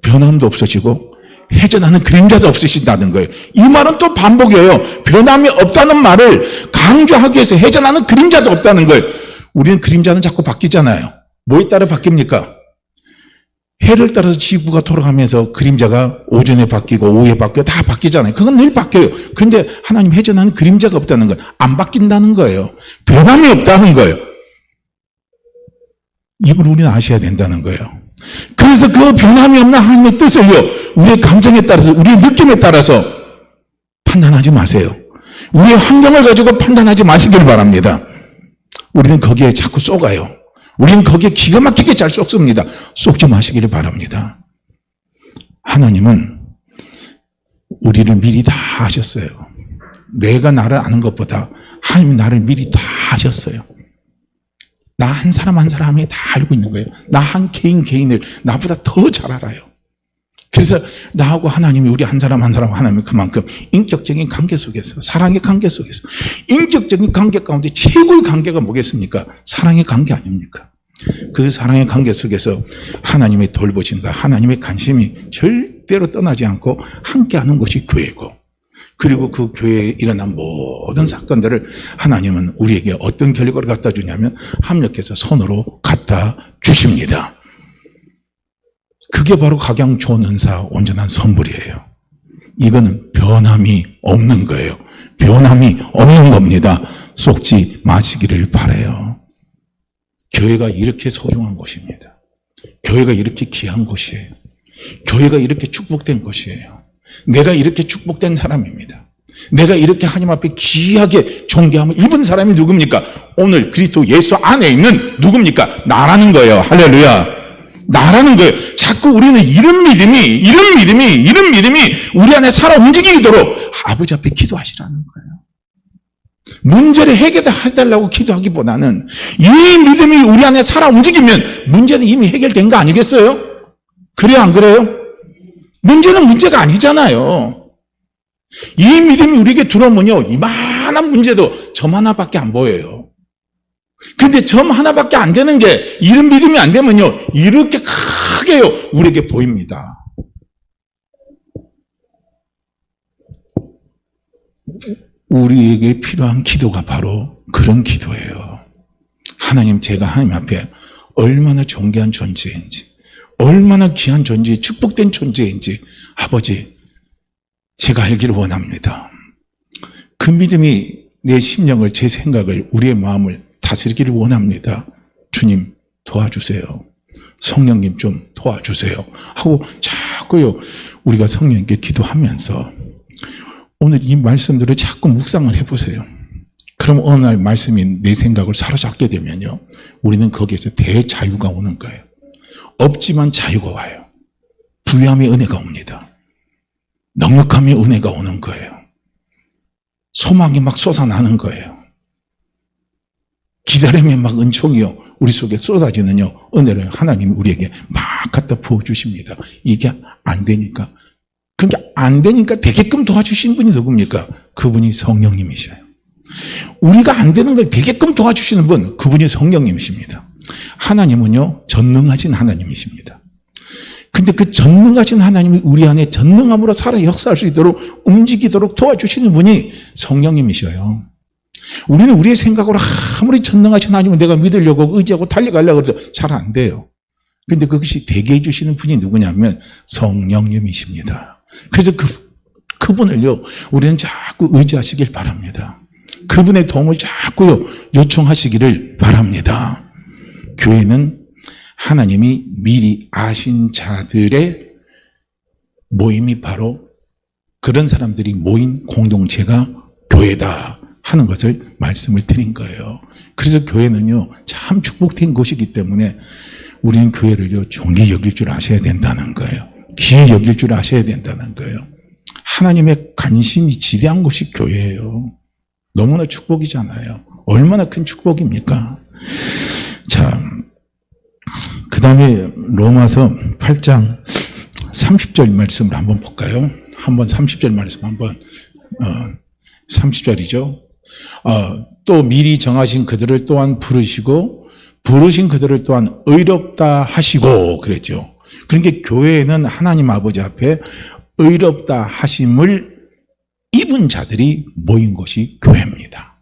변함도 없으시고 해전하는 그림자도 없으신다는 거예요. 이 말은 또 반복이에요. 변함이 없다는 말을 강조하기 위해서 해전하는 그림자도 없다는 거예요. 우리는 그림자는 자꾸 바뀌잖아요. 뭐에 따라 바뀝니까? 해를 따라서 지구가 돌아가면서 그림자가 오전에 바뀌고 오후에 바뀌고 다 바뀌잖아요. 그건 늘 바뀌어요. 그런데 하나님 해전하는 그림자가 없다는 거예요. 안 바뀐다는 거예요. 변함이 없다는 거예요. 이걸 우리는 아셔야 된다는 거예요. 그래서 그 변함이 없는 하나님의 뜻을요, 우리의 감정에 따라서, 우리의 느낌에 따라서 판단하지 마세요. 우리의 환경을 가지고 판단하지 마시길 바랍니다. 우리는 거기에 자꾸 쏘가요. 우리는 거기에 기가 막히게 잘 쏙습니다. 쏙지 마시기를 바랍니다. 하나님은 우리를 미리 다 아셨어요. 내가 나를 아는 것보다 하나님이 나를 미리 다 아셨어요. 나 한 사람 한 사람이 다 알고 있는 거예요. 나 한 개인을 나보다 더 잘 알아요. 그래서 나하고 하나님이, 우리 한 사람 한 사람 하나님이 그만큼 인격적인 관계 속에서, 사랑의 관계 속에서, 인격적인 관계 가운데 최고의 관계가 뭐겠습니까? 사랑의 관계 아닙니까? 그 사랑의 관계 속에서 하나님의 돌보심과 하나님의 관심이 절대로 떠나지 않고 함께하는 것이 교회고, 그리고 그 교회에 일어난 모든 사건들을 하나님은 우리에게 어떤 결과를 갖다 주냐면 합력해서 손으로 갖다 주십니다. 그게 바로 가장 좋은 은사, 온전한 선물이에요. 이거는 변함이 없는 거예요. 변함이 없는 겁니다. 속지 마시기를 바라요. 교회가 이렇게 소중한 곳입니다. 교회가 이렇게 귀한 곳이에요. 교회가 이렇게 축복된 곳이에요. 내가 이렇게 축복된 사람입니다. 내가 이렇게 하나님 앞에 귀하게 존귀함을 입은 사람이 누굽니까? 오늘 그리스도 예수 안에 있는 누굽니까? 나라는 거예요. 할렐루야. 나라는 거예요. 자꾸 우리는 이런 믿음이 우리 안에 살아 움직이도록 아버지 앞에 기도하시라는 거예요. 문제를 해결해달라고 기도하기보다는 이 믿음이 우리 안에 살아 움직이면 문제는 이미 해결된 거 아니겠어요? 그래요, 안 그래요? 문제는 문제가 아니잖아요. 이 믿음이 우리에게 들어오면요, 이만한 문제도 점 하나밖에 안 보여요. 근데 점 하나밖에 안 되는 게, 이런 믿음이 안 되면요, 이렇게 크게요, 우리에게 보입니다. 우리에게 필요한 기도가 바로 그런 기도예요. 하나님, 제가 하나님 앞에 얼마나 존귀한 존재인지, 얼마나 귀한 존재, 축복된 존재인지 아버지, 제가 알기를 원합니다. 그 믿음이 내 심령을, 제 생각을, 우리의 마음을 다스리기를 원합니다. 주님 도와주세요. 성령님 좀 도와주세요. 하고 자꾸요, 우리가 성령님께 기도하면서 오늘 이 말씀들을 자꾸 묵상을 해보세요. 그럼 어느 날 말씀이 내 생각을 사로잡게 되면요, 우리는 거기에서 대자유가 오는 거예요. 없지만 자유가 와요. 부유함의 은혜가 옵니다. 넉넉함의 은혜가 오는 거예요. 소망이 막 솟아나는 거예요. 기다림의 막 은총이요, 우리 속에 쏟아지는요, 은혜를 하나님이 우리에게 막 갖다 부어주십니다. 이게 안 되니까 그러니까 안 되니까 되게끔 도와주신 분이 누굽니까? 그분이 성령님이셔요. 우리가 안 되는 걸 되게끔 도와주시는 분, 그분이 성령님이십니다. 하나님은요, 전능하신 하나님이십니다. 근데 그 전능하신 하나님이 우리 안에 전능함으로 살아 역사할 수 있도록 움직이도록 도와주시는 분이 성령님이셔요. 우리는 우리의 생각으로 아무리 전능하신 하나님을 내가 믿으려고 의지하고 달려가려고 해도 잘 안 돼요. 그런데 그것이 되게 해주시는 분이 누구냐면 성령님이십니다. 그래서 그분을요, 우리는 자꾸 의지하시길 바랍니다. 그분의 도움을 자꾸요, 요청하시기를 바랍니다. 교회는 하나님이 미리 아신 자들의 모임이 바로 그런 사람들이 모인 공동체가 교회다 하는 것을 말씀을 드린 거예요. 그래서 교회는요, 참 축복된 곳이기 때문에 우리는 교회를요, 존귀 여길 줄 아셔야 된다는 거예요. 귀히 여길 줄 아셔야 된다는 거예요. 하나님의 관심이 지대한 곳이 교회예요. 너무나 축복이잖아요. 얼마나 큰 축복입니까? 자, 그 다음에 로마서 8장 30절 말씀을 한번 볼까요? 한번 30절 말씀 한번 30절이죠. 또 미리 정하신 그들을 또한 부르시고 부르신 그들을 또한 의롭다 하시고 그랬죠. 그러니까 교회에는 하나님 아버지 앞에 의롭다 하심을 입은 자들이 모인 곳이 교회입니다.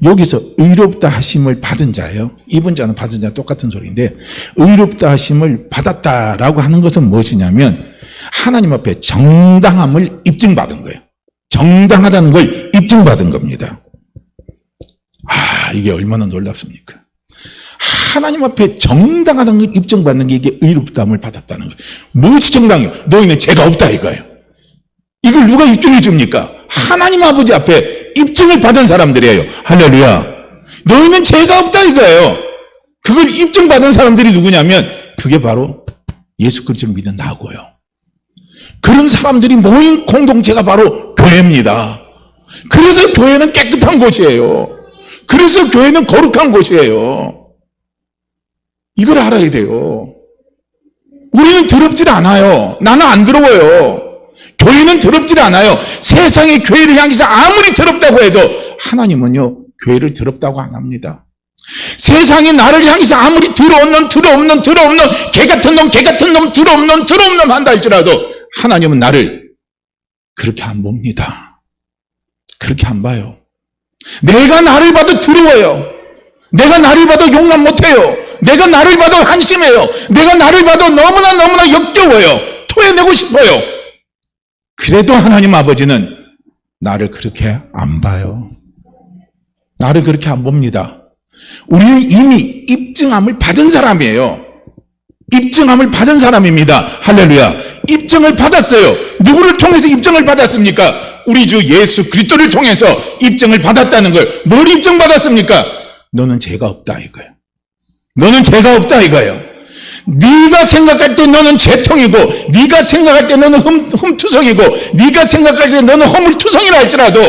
여기서 의롭다 하심을 받은 자예요. 입은 자는 받은 자 똑같은 소리인데, 의롭다 하심을 받았다라고 하는 것은 무엇이냐면 하나님 앞에 정당함을 입증받은 거예요. 정당하다는 걸 입증받은 겁니다. 이게 얼마나 놀랍습니까? 하나님 앞에 정당하다는 걸 입증받는 게 이게 의롭다함을 받았다는 거예요. 무엇이 정당해요? 너희는 죄가 없다 이거예요. 이걸 누가 입증해 줍니까? 하나님 아버지 앞에 입증을 받은 사람들이에요. 할렐루야. 너희는 죄가 없다 이거예요. 그걸 입증받은 사람들이 누구냐면 그게 바로 예수 그리스도를 믿는 나고요. 그런 사람들이 모인 공동체가 바로 교회입니다. 그래서 교회는 깨끗한 곳이에요. 그래서 교회는 거룩한 곳이에요. 이걸 알아야 돼요. 우리는 더럽질 않아요. 나는 안 더러워요. 교회는 더럽지 않아요. 세상의 교회를 향해서 아무리 더럽다고 해도 하나님은요, 교회를 더럽다고 안 합니다. 세상이 나를 향해서 아무리 더러운 놈, 개 같은 놈, 더러운 놈 한다 할지라도 하나님은 나를 그렇게 안 봅니다. 그렇게 안 봐요. 내가 나를 봐도 더러워요. 내가 나를 봐도 용납 못해요. 내가 나를 봐도 한심해요. 내가 나를 봐도 너무나 역겨워요. 토해내고 싶어요. 그래도 하나님 아버지는 나를 그렇게 안 봐요. 나를 그렇게 안 봅니다. 우리는 이미 입증함을 받은 사람이에요. 입증함을 받은 사람입니다. 할렐루야. 입증을 받았어요. 누구를 통해서 입증을 받았습니까? 우리 주 예수 그리스도를 통해서 입증을 받았다는 걸. 뭘 입증받았습니까? 너는 죄가 없다 이거예요. 너는 죄가 없다 이거예요. 네가 생각할 때 너는 죄통이고, 네가 생각할 때 너는 흠투성이고, 네가 생각할 때 너는 허물투성이라 할지라도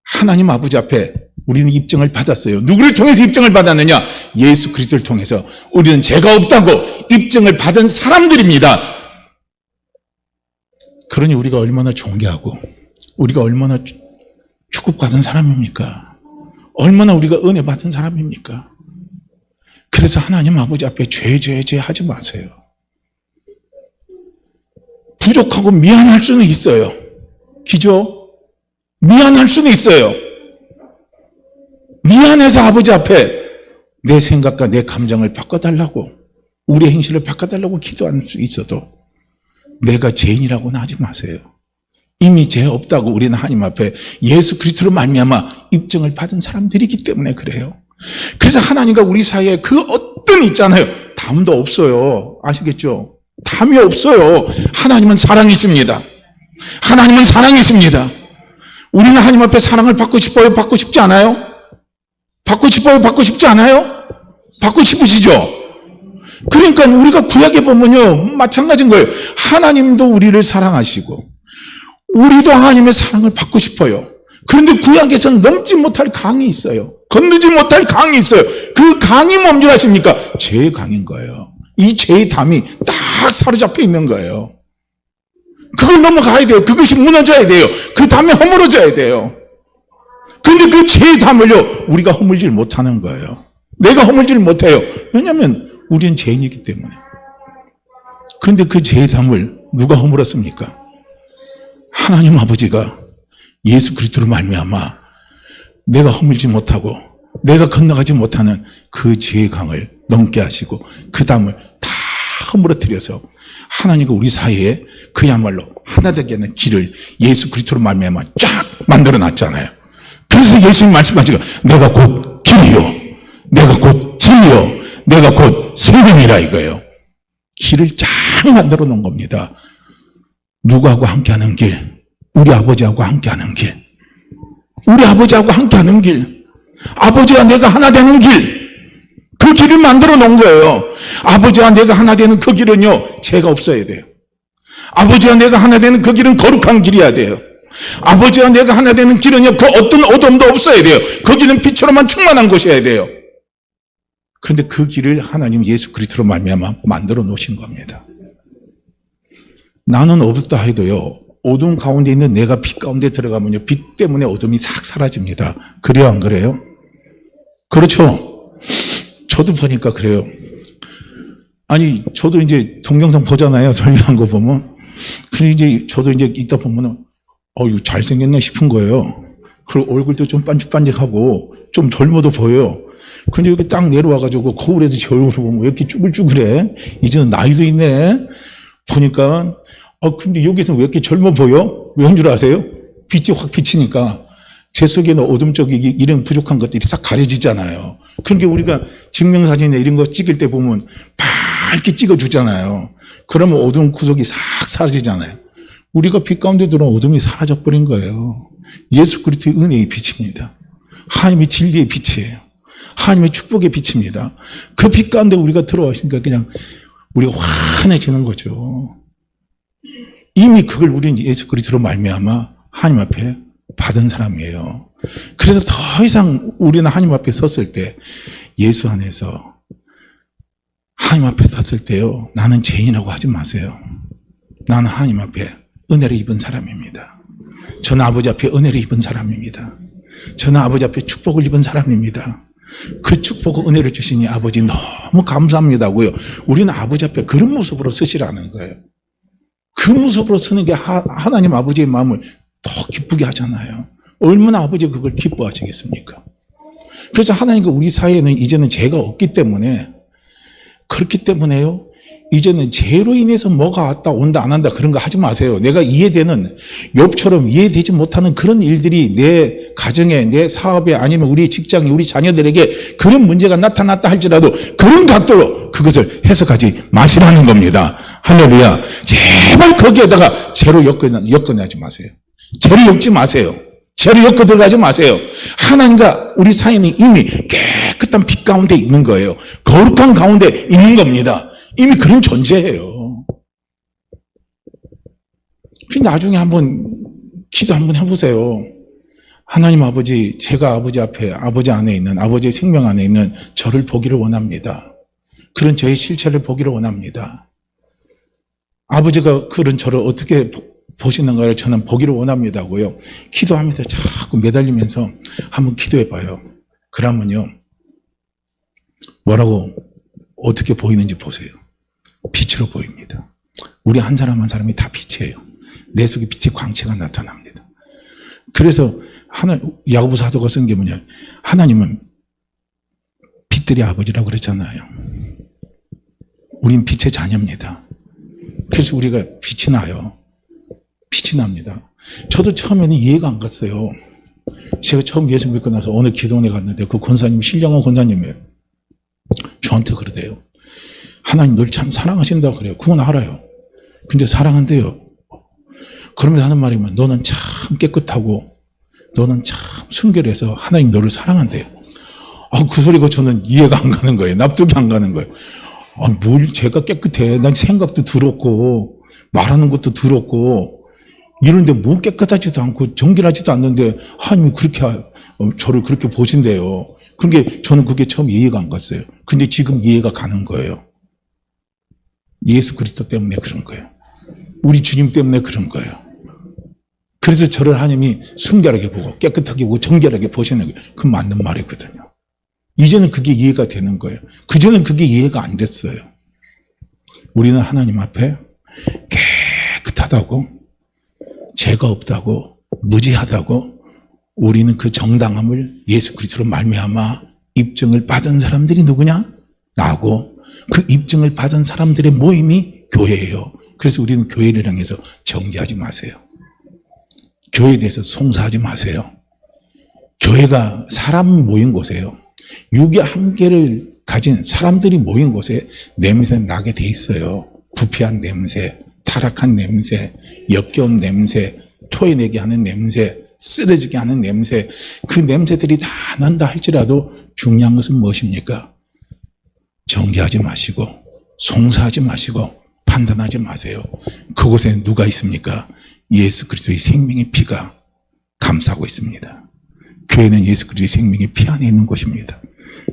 하나님 아버지 앞에 우리는 입증을 받았어요. 누구를 통해서 입증을 받았느냐? 예수 그리스도를 통해서 우리는 죄가 없다고 입증을 받은 사람들입니다. 그러니 우리가 얼마나 존귀하고 우리가 얼마나 축복받은 사람입니까? 얼마나 우리가 은혜 받은 사람입니까? 그래서 하나님 아버지 앞에 죄 하지 마세요. 부족하고 미안할 수는 있어요. 기죠? 미안할 수는 있어요. 미안해서 아버지 앞에 내 생각과 내 감정을 바꿔달라고, 우리의 행실을 바꿔달라고 기도할 수 있어도 내가 죄인이라고는 하지 마세요. 이미 죄 없다고 우리는 하나님 앞에 예수 그리스도로 말미암아 입증을 받은 사람들이기 때문에 그래요. 그래서 하나님과 우리 사이에 그 어떤 있잖아요. 담도 없어요. 아시겠죠? 담이 없어요. 하나님은 사랑이십니다. 하나님은 사랑이십니다. 우리는 하나님 앞에 사랑을 받고 싶어요? 받고 싶지 않아요? 받고 싶어요? 받고 싶지 않아요? 받고 싶으시죠? 그러니까 우리가 구약에 보면요, 마찬가지인 거예요. 하나님도 우리를 사랑하시고 우리도 하나님의 사랑을 받고 싶어요. 그런데 구약에서는 넘지 못할 강이 있어요. 건너지 못할 강이 있어요. 그 강이 뭔지 아십니까? 죄의 강인 거예요. 이 죄의 담이 딱 사로잡혀 있는 거예요. 그걸 넘어가야 돼요. 그것이 무너져야 돼요. 그 다음에 허물어져야 돼요. 그런데 그 죄의 담을요, 우리가 허물질 못하는 거예요. 내가 허물질 못해요. 왜냐하면 우리는 죄인이기 때문에. 그런데 그 죄의 담을 누가 허물었습니까? 하나님 아버지가 예수 그리스도로 말미암아 내가 허물지 못하고 내가 건너가지 못하는 그 죄의 강을 넘게 하시고 그 담을 다 허물어뜨려서 하나님과 우리 사이에 그야말로 하나 되게 하는 길을 예수 그리스도로 말미암아 쫙 만들어 놨잖아요. 그래서 예수님 말씀하시고 내가 곧 길이요, 내가 곧 진리요, 내가 곧 생명이라 이거예요. 길을 쫙 만들어 놓은 겁니다. 누구하고 함께하는 길? 우리 아버지하고 함께하는 길. 우리 아버지하고 함께하는 길. 아버지와 내가 하나 되는 길. 그 길을 만들어 놓은 거예요. 아버지와 내가 하나 되는 그 길은요, 죄가 없어야 돼요. 아버지와 내가 하나 되는 그 길은 거룩한 길이어야 돼요. 아버지와 내가 하나 되는 길은요, 그 어떤 어둠도 없어야 돼요. 거기는 빛으로만 충만한 곳이어야 돼요. 그런데 그 길을 하나님 예수 그리스도로 말미암아 만들어 놓으신 겁니다. 나는 어둡다 해도요, 어둠 가운데 있는 내가 빛 가운데 들어가면요, 빛 때문에 어둠이 싹 사라집니다. 그래요, 안 그래요? 그렇죠? 저도 보니까 그래요. 아니, 저도 이제 동영상 보잖아요. 설교한 거 보면. 그리고 이제 저도 이제 있다 보면은, 이거 잘생겼네 싶은 거예요. 그리고 얼굴도 좀 반죽반죽하고, 좀 젊어도 보여요. 근데 여기 딱 내려와가지고, 거울에서 제 얼굴을 보면 왜 이렇게 쭈글쭈글해? 이제는 나이도 있네? 보니까, 근데 여기서 왜 이렇게 젊어 보여? 왜 한 줄 아세요? 빛이 확 비치니까 제 속에는 어둠적이 이런 부족한 것들이 싹 가려지잖아요. 그러니까 우리가 증명사진에 이런 거 찍을 때 보면 밝게 찍어주잖아요. 그러면 어두운 구석이 싹 사라지잖아요. 우리가 빛 가운데 들어온 어둠이 사라져버린 거예요. 예수 그리스도의 은혜의 빛입니다. 하나님의 진리의 빛이에요. 하나님의 축복의 빛입니다. 그 빛 가운데 우리가 들어와 있으니까 그냥 우리가 환해지는 거죠. 이미 그걸 우리는 예수 그리스도로 말미암아 하나님 앞에 받은 사람이에요. 그래서 더 이상 우리는 하나님 앞에 섰을 때 예수 안에서 하나님 앞에 섰을 때요, 나는 죄인이라고 하지 마세요. 나는 하나님 앞에 은혜를 입은 사람입니다. 저는 아버지 앞에 은혜를 입은 사람입니다. 저는 아버지 앞에 축복을 입은 사람입니다. 그 축복 은혜를 주시니 아버지 너무 감사합니다고요. 우리는 아버지 앞에 그런 모습으로 서시라는 거예요. 그 모습으로 서는 게 하나님 아버지의 마음을 더 기쁘게 하잖아요. 얼마나 아버지가 그걸 기뻐하시겠습니까? 그래서 하나님과 우리 사이에는 이제는 죄가 없기 때문에, 그렇기 때문에요, 이제는 죄로 인해서 뭐가 왔다 온다 안 한다 그런 거 하지 마세요. 내가 이해되는, 욥처럼 이해되지 못하는 그런 일들이 내 가정에, 내 사업에, 아니면 우리 직장에, 우리 자녀들에게 그런 문제가 나타났다 할지라도 그런 각도로 그것을 해석하지 마시라는 겁니다. 할렐루야. 제발 거기에다가 죄로 엮어내지 마세요. 죄를 엮지 마세요. 죄로 엮어 들어가지 마세요. 하나님과 우리 사이는 이미 깨끗한 빛 가운데 있는 거예요. 거룩한 가운데 있는 겁니다. 이미 그런 존재예요. 나중에 한번 기도 한번 해보세요. 하나님 아버지, 제가 아버지 앞에, 아버지 안에 있는, 아버지의 생명 안에 있는 저를 보기를 원합니다. 그런 저의 실체를 보기를 원합니다. 아버지가 그런 저를 어떻게 보시는가를 저는 보기를 원합니다고요. 기도하면서 자꾸 매달리면서 한번 기도해봐요. 그러면요, 뭐라고 어떻게 보이는지 보세요. 빛으로 보입니다. 우리 한 사람 한 사람이 다 빛이에요. 내 속에 빛의 광채가 나타납니다. 그래서 야고보 사도가 쓴 게 뭐냐, 하나님은 빛들의 아버지라고 그랬잖아요. 우린 빛의 자녀입니다. 그래서 우리가 빛이 나요. 빛이 납니다. 저도 처음에는 이해가 안 갔어요. 제가 처음 예수 믿고 나서 어느 기도원에 갔는데 그 권사님, 신령한 권사님이에요. 저한테 그러대요. 하나님 널 참 사랑하신다고 그래요. 그건 알아요. 근데 사랑한대요. 그러면서 하는 말이면 너는 참 깨끗하고 너는 참 순결해서 하나님 너를 사랑한대요. 그 소리가 저는 이해가 안 가는 거예요. 납득이 안 가는 거예요. 뭘 제가 깨끗해. 난 생각도 더럽고 말하는 것도 더럽고 이런데 뭐 깨끗하지도 않고 정결하지도 않는데 하나님이 그렇게 저를 그렇게 보신대요. 그러니까 저는 그게 처음 이해가 안 갔어요. 근데 지금 이해가 가는 거예요. 예수 그리스도 때문에 그런 거예요. 우리 주님 때문에 그런 거예요. 그래서 저를 하나님이 순결하게 보고 깨끗하게 보고 정결하게 보시는 거예요. 그 맞는 말이거든요. 이제는 그게 이해가 되는 거예요. 그전엔 그게 이해가 안 됐어요. 우리는 하나님 앞에 깨끗하다고, 죄가 없다고, 무지하다고, 우리는 그 정당함을 예수 그리스도로 말미암아 입증을 받은 사람들이 누구냐? 나고, 그 입증을 받은 사람들의 모임이 교회예요. 그래서 우리는 교회를 향해서 정죄하지 마세요. 교회에 대해서 송사하지 마세요. 교회가 사람 모인 곳이에요. 육의 한계를 가진 사람들이 모인 곳에 냄새 나게 돼 있어요. 부패한 냄새, 타락한 냄새, 역겨운 냄새, 토해내게 하는 냄새, 쓰러지게 하는 냄새, 그 냄새들이 다 난다 할지라도 중요한 것은 무엇입니까? 정죄하지 마시고 송사하지 마시고 판단하지 마세요. 그곳에 누가 있습니까? 예수 그리스도의 생명의 피가 감싸고 있습니다. 교회는 예수 그리스도의 생명의 피 안에 있는 곳입니다.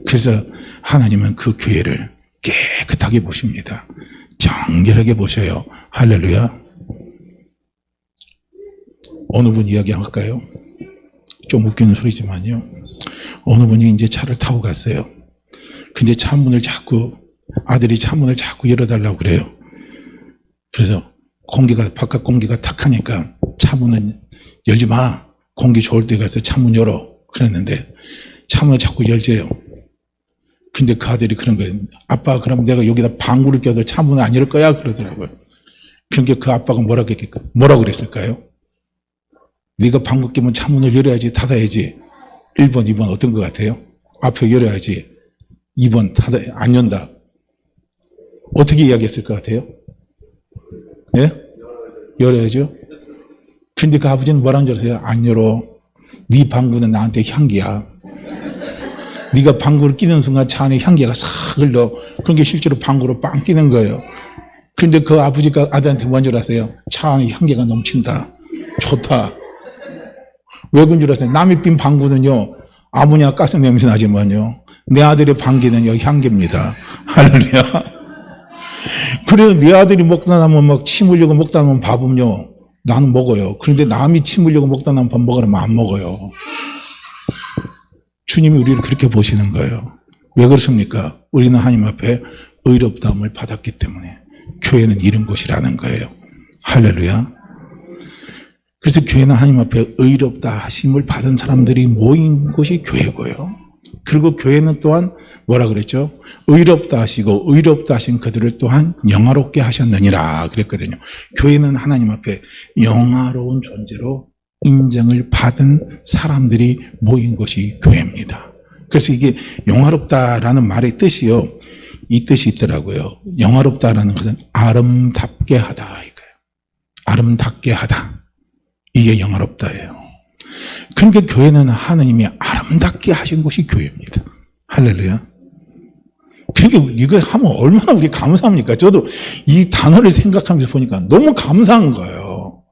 그래서 하나님은 그 교회를 깨끗하게 보십니다. 정결하게 보셔요. 할렐루야. 어느 분 이야기 할까요? 좀 웃기는 소리지만요. 어느 분이 이제 차를 타고 갔어요. 근데 아들이 차문을 자꾸 열어달라고 그래요. 그래서 바깥 공기가 탁하니까 차문은 열지 마. 공기 좋을 때 가서 차문 열어. 그랬는데 차문을 자꾸 열재요. 근데 그 아들이 그런 거예요. 아빠, 그럼 내가 여기다 방구를 껴도 차문을 안 열 거야? 그러더라고요. 그러니까 그 아빠가 뭐라고 그랬을까요? 네가 방구 끼면 차문을 열어야지, 닫아야지. 1번, 2번 어떤 것 같아요? 앞에 열어야지. 2번 안 연다. 어떻게 이야기했을 것 같아요? 예? 열어야죠. 근데 그 아버지는 뭐라는 줄 아세요? 안 열어. 네 방구는 나한테 향기야. 네가 방구를 끼는 순간 차 안에 향기가 싹 흘러. 그런 게 실제로 방구로 빵 끼는 거예요. 근데 그 아버지가 아들한테 뭔 줄 아세요? 차 안에 향기가 넘친다. 좋다. 왜 그런 줄 아세요? 남이 핀 방구는요, 아무냐 가스 냄새 나지만요, 내 아들의 방귀는요, 향기입니다. 할렐루야. 그래서 내 아들이 먹다 나면 막 침 흘리고 먹다 나면 밥은요, 나는 먹어요. 그런데 남이 침 흘리고 먹다 나면 밥 먹으라면 안 먹어요. 주님이 우리를 그렇게 보시는 거예요. 왜 그렇습니까? 우리는 하나님 앞에 의롭다함을 받았기 때문에 교회는 이런 곳이라는 거예요. 할렐루야. 그래서 교회는 하나님 앞에 의롭다 하심을 받은 사람들이 모인 곳이 교회고요. 그리고 교회는 또한 뭐라 그랬죠? 의롭다 하시고 의롭다 하신 그들을 또한 영화롭게 하셨느니라 그랬거든요. 교회는 하나님 앞에 영화로운 존재로 인정을 받은 사람들이 모인 곳이 교회입니다. 그래서 이게 영화롭다라는 말의 뜻이요, 이 뜻이 있더라고요. 영화롭다라는 것은 아름답게 하다 이거예요. 아름답게 하다. 이게 영화롭다예요. 그러니까 교회는 하나님이 아름답게 하신 곳이 교회입니다. 할렐루야. 그러니까 이거 하면 얼마나 우리 감사합니까? 저도 이 단어를 생각하면서 보니까 너무 감사한 거예요.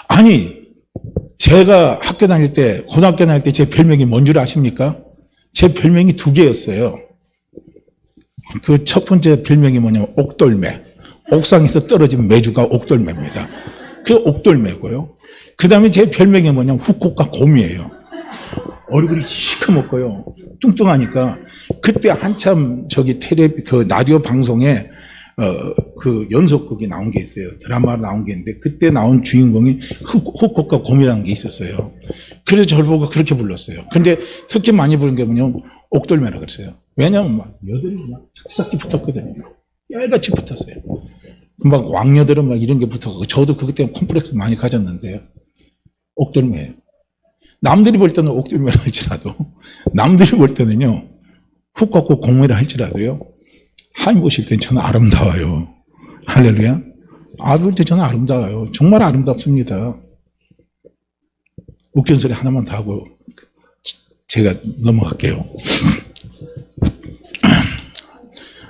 아니, 제가 학교 다닐 때, 고등학교 다닐 때 제 별명이 뭔 줄 아십니까? 제 별명이 2개였어요. 그 첫 번째 별명이 뭐냐면 옥돌매. 옥상에서 떨어진 메주가 옥돌매입니다. 그 옥돌매고요. 그 다음에 제 별명이 뭐냐면 후코카 곰이에요. 얼굴이 시커멓고요. 뚱뚱하니까 그때 한참 그 라디오 방송에 그 연속극이 나온 게 있어요. 드라마 나온 게 있는데 그때 나온 주인공이 후코카 곰이라는 게 있었어요. 그래서 저를 보고 그렇게 불렀어요. 근데 특히 많이 부른 게 뭐냐면 옥돌매라고 그랬어요. 왜냐면 막 여들이 막 착삭히 붙었거든요. 깨알같이 붙었어요. 막 왕녀들은 막 이런 게 붙었고, 저도 그것 때문에 콤플렉스 많이 가졌는데요. 옥돌매예요. 남들이 볼 때는 옥돌매라 할지라도, 남들이 볼 때는요, 훅 꺾고 공매라 할지라도요, 하나님 보실 땐 저는 아름다워요. 할렐루야. 아들 볼 때 저는 아름다워요. 정말 아름답습니다. 웃긴 소리 하나만 더 하고 제가 넘어갈게요.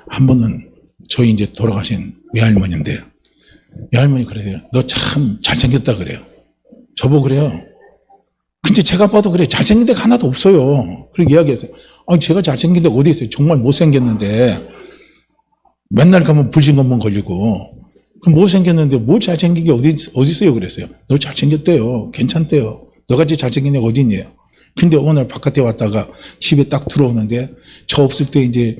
한 번은 저희 이제 돌아가신 외할머니인데, 외할머니 그래요. 너 참 잘생겼다 그래요. 저보고 그래요. 근데 제가 봐도 그래. 잘생긴 데가 하나도 없어요. 그렇게 이야기했어요. 아니, 제가 잘생긴 데가 어디 있어요? 정말 못생겼는데 맨날 가면 불신검문 걸리고 그럼 못생겼는데 뭘 잘생긴 게 어디 있어요? 그랬어요. 너 잘생겼대요. 괜찮대요. 너같이 잘생긴 애가 어디 있냐. 근데 오늘 바깥에 왔다가 집에 딱 들어오는데 저 없을 때 이제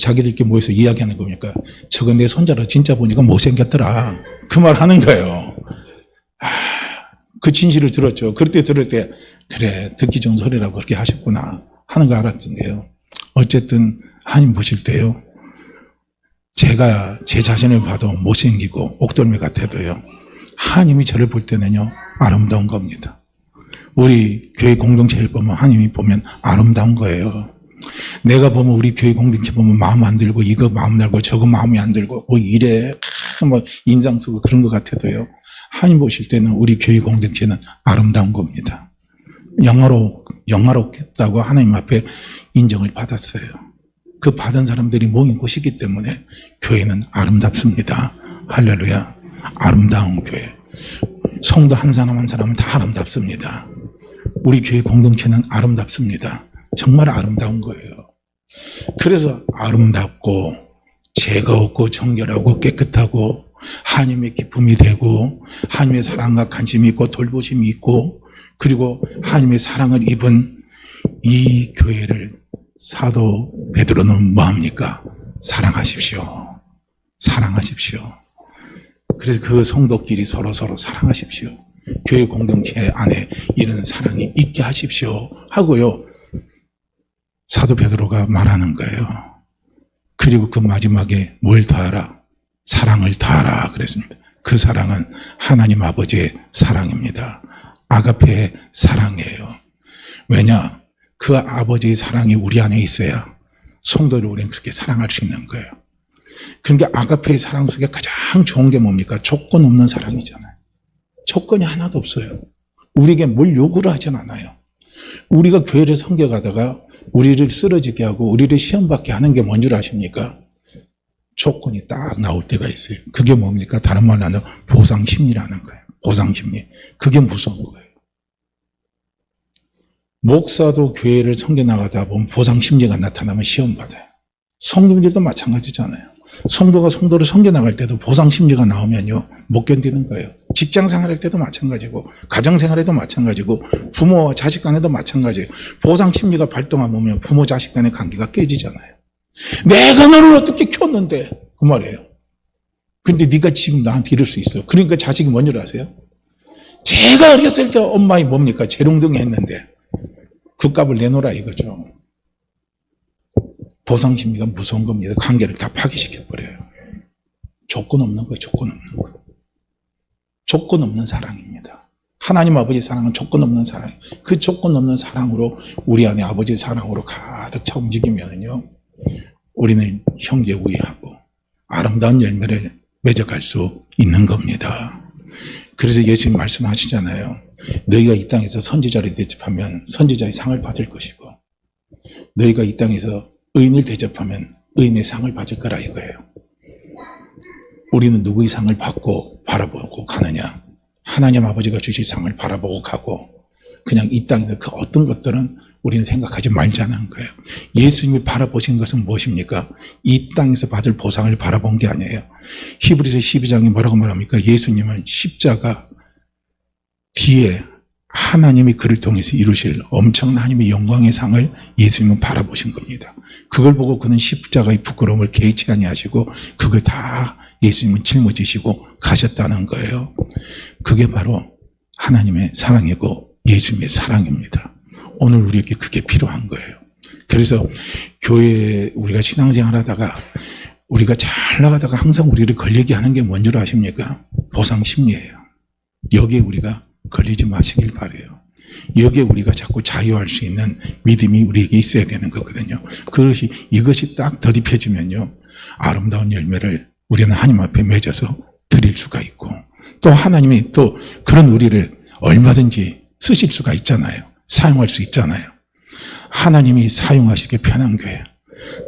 자기들끼리 모여서 이야기하는 겁니까? 저거 내 손자라 진짜 보니까 못생겼더라. 그 말 하는 거예요. 그 진실을 들었죠. 그때 들을 때 그래 듣기 좋은 소리라고 그렇게 하셨구나 하는 거 알았던데요. 어쨌든 하나님 보실 때요. 제가 제 자신을 봐도 못생기고 옥돌매 같아도요. 하나님이 저를 볼 때는요. 아름다운 겁니다. 우리 교회 공동체를 보면 하나님이 보면 아름다운 거예요. 내가 보면 우리 교회 공동체 보면 마음 안 들고 이거 마음 들고 저거 마음이 안 들고 뭐 이래 막 인상 쓰고 그런 것 같아도요. 하나님 보실 때는 우리 교회 공동체는 아름다운 겁니다. 영화롭다고 하나님 앞에 인정을 받았어요. 그 받은 사람들이 모인 곳이기 때문에 교회는 아름답습니다. 할렐루야. 아름다운 교회. 성도 한 사람 한 사람은 다 아름답습니다. 우리 교회 공동체는 아름답습니다. 정말 아름다운 거예요. 그래서 아름답고 죄가 없고 정결하고 깨끗하고 하나님의 기쁨이 되고 하나님의 사랑과 관심이 있고 돌보심이 있고 그리고 하나님의 사랑을 입은 이 교회를 사도 베드로는 뭐합니까? 사랑하십시오. 사랑하십시오. 그래서 그 성도끼리 서로 사랑하십시오. 교회 공동체 안에 이런 사랑이 있게 하십시오 하고요. 사도 베드로가 말하는 거예요. 그리고 그 마지막에 뭘 더하라? 사랑을 더하라 그랬습니다. 그 사랑은 하나님 아버지의 사랑입니다. 아가페의 사랑이에요. 왜냐? 그 아버지의 사랑이 우리 안에 있어야 성도를 우리는 그렇게 사랑할 수 있는 거예요. 그러니까 아가페의 사랑 속에 가장 좋은 게 뭡니까? 조건 없는 사랑이잖아요. 조건이 하나도 없어요. 우리에게 뭘 요구를 하진 않아요. 우리가 교회를 섬겨가다가 우리를 쓰러지게 하고 우리를 시험받게 하는 게 뭔 줄 아십니까? 조건이 딱 나올 때가 있어요. 그게 뭡니까? 다른 말로 하면 보상심리라는 거예요. 보상심리. 그게 무서운 거예요. 목사도 교회를 섬겨나가다 보면 보상심리가 나타나면 시험받아요. 성도들도 마찬가지잖아요. 성도가 성도를 섬겨나갈 때도 보상심리가 나오면요 못 견디는 거예요. 직장생활할 때도 마찬가지고 가정생활에도 마찬가지고 부모와 자식 간에도 마찬가지예요. 보상심리가 발동하면 부모 자식 간의 관계가 깨지잖아요. 내가 너를 어떻게 키웠는데 그 말이에요. 근데 네가 지금 나한테 이럴 수 있어. 그러니까 자식이 뭔 줄 아세요? 제가 어렸을 때 엄마이 뭡니까? 재롱둥이 했는데 그 값을 내놓으라 이거죠. 보상심리가 무서운 겁니다. 관계를 다 파괴시켜버려요. 조건 없는 거예요. 조건 없는 거. 조건 없는 사랑입니다. 하나님 아버지의 사랑은 조건 없는 사랑이에요. 그 조건 없는 사랑으로 우리 안에 아버지의 사랑으로 가득 차 움직이면요 우리는 형제 우애하고 아름다운 열매를 맺어갈 수 있는 겁니다. 그래서 예수님 말씀하시잖아요. 너희가 이 땅에서 선지자를 대접하면 선지자의 상을 받을 것이고 너희가 이 땅에서 의인을 대접하면 의인의 상을 받을 거라 이거예요. 우리는 누구의 상을 받고 바라보고 가느냐? 하나님 아버지가 주실 상을 바라보고 가고 그냥 이 땅에서 그 어떤 것들은 우리는 생각하지 말자는 거예요. 예수님이 바라보신 것은 무엇입니까? 이 땅에서 받을 보상을 바라본 게 아니에요. 히브리서 12장이 뭐라고 말합니까? 예수님은 십자가 뒤에 하나님이 그를 통해서 이루실 엄청난 하나님의 영광의 상을 예수님은 바라보신 겁니다. 그걸 보고 그는 십자가의 부끄러움을 개의치 아니하시고 그걸 다 예수님은 짊어지시고 가셨다는 거예요. 그게 바로 하나님의 사랑이고 예수님의 사랑입니다. 오늘 우리에게 그게 필요한 거예요. 그래서 교회에 우리가 신앙생활 하다가 우리가 잘 나가다가 항상 우리를 걸리게 하는 게 뭔 줄 아십니까? 보상심리예요. 여기에 우리가 걸리지 마시길 바라요. 여기에 우리가 자꾸 자유할 수 있는 믿음이 우리에게 있어야 되는 거거든요. 이것이 딱 더딥혀지면요 아름다운 열매를 우리는 하나님 앞에 맺어서 드릴 수가 있고 또 하나님이 또 그런 우리를 얼마든지 쓰실 수가 있잖아요. 사용할 수 있잖아요. 하나님이 사용하시기 편한 교회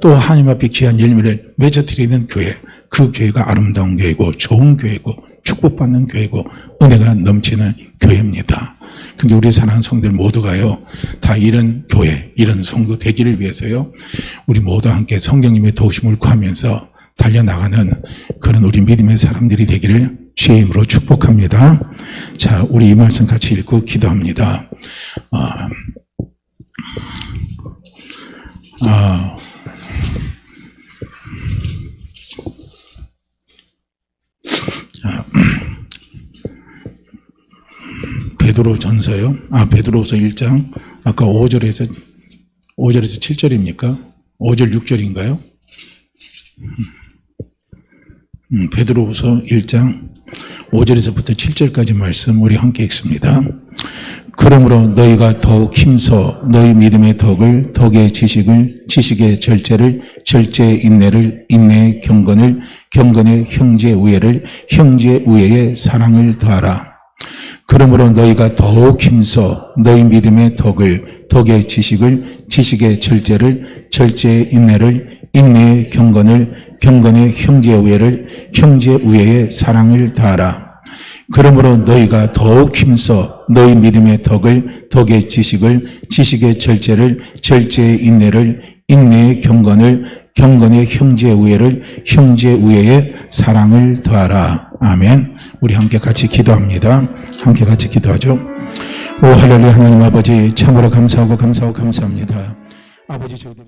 또 하나님 앞에 귀한 열매를 맺어드리는 교회 그 교회가 아름다운 교회고 좋은 교회고 축복받는 교회고 은혜가 넘치는 교회입니다. 근데 우리 사랑하는 성도들 모두가요 다 이런 교회 이런 성도 되기를 위해서요 우리 모두 함께 성령님의 도우심을 구하면서 달려나가는 그런 우리 믿음의 사람들이 되기를 주의 이름으로 축복합니다. 자, 우리 이 말씀 같이 읽고 기도합니다. 베드로 전서요? 베드로후서 1장 아까 5절에서 7절입니까? 5절 6절인가요? 베드로후서 1장 5절에서부터 7절까지 말씀 우리 함께 읽습니다. 그러므로 너희가 더욱 힘써 너희 믿음의 덕을, 덕의 지식을, 지식의 절제를, 절제의 인내를, 인내의 경건을, 경건의 형제 우애를, 형제 우애의 사랑을 더하라. 그러므로 너희가 더욱 힘써 너희 믿음의 덕을, 덕의 지식을, 지식의 절제를, 절제의 인내를, 인내의 경건을, 경건의 형제 우애를, 형제 우애의 사랑을 다하라. 그러므로 너희가 더욱 힘써 너희 믿음의 덕을, 덕의 지식을, 지식의 절제를, 절제의 인내를, 인내의 경건을, 경건의 형제 우애를, 형제 우애의 사랑을 더하라. 아멘. 우리 함께 같이 기도합니다. 함께 같이 기도하죠. 오 할렐루야. 하나님 아버지 참으로 감사하고 감사합니다. 아버지 저희들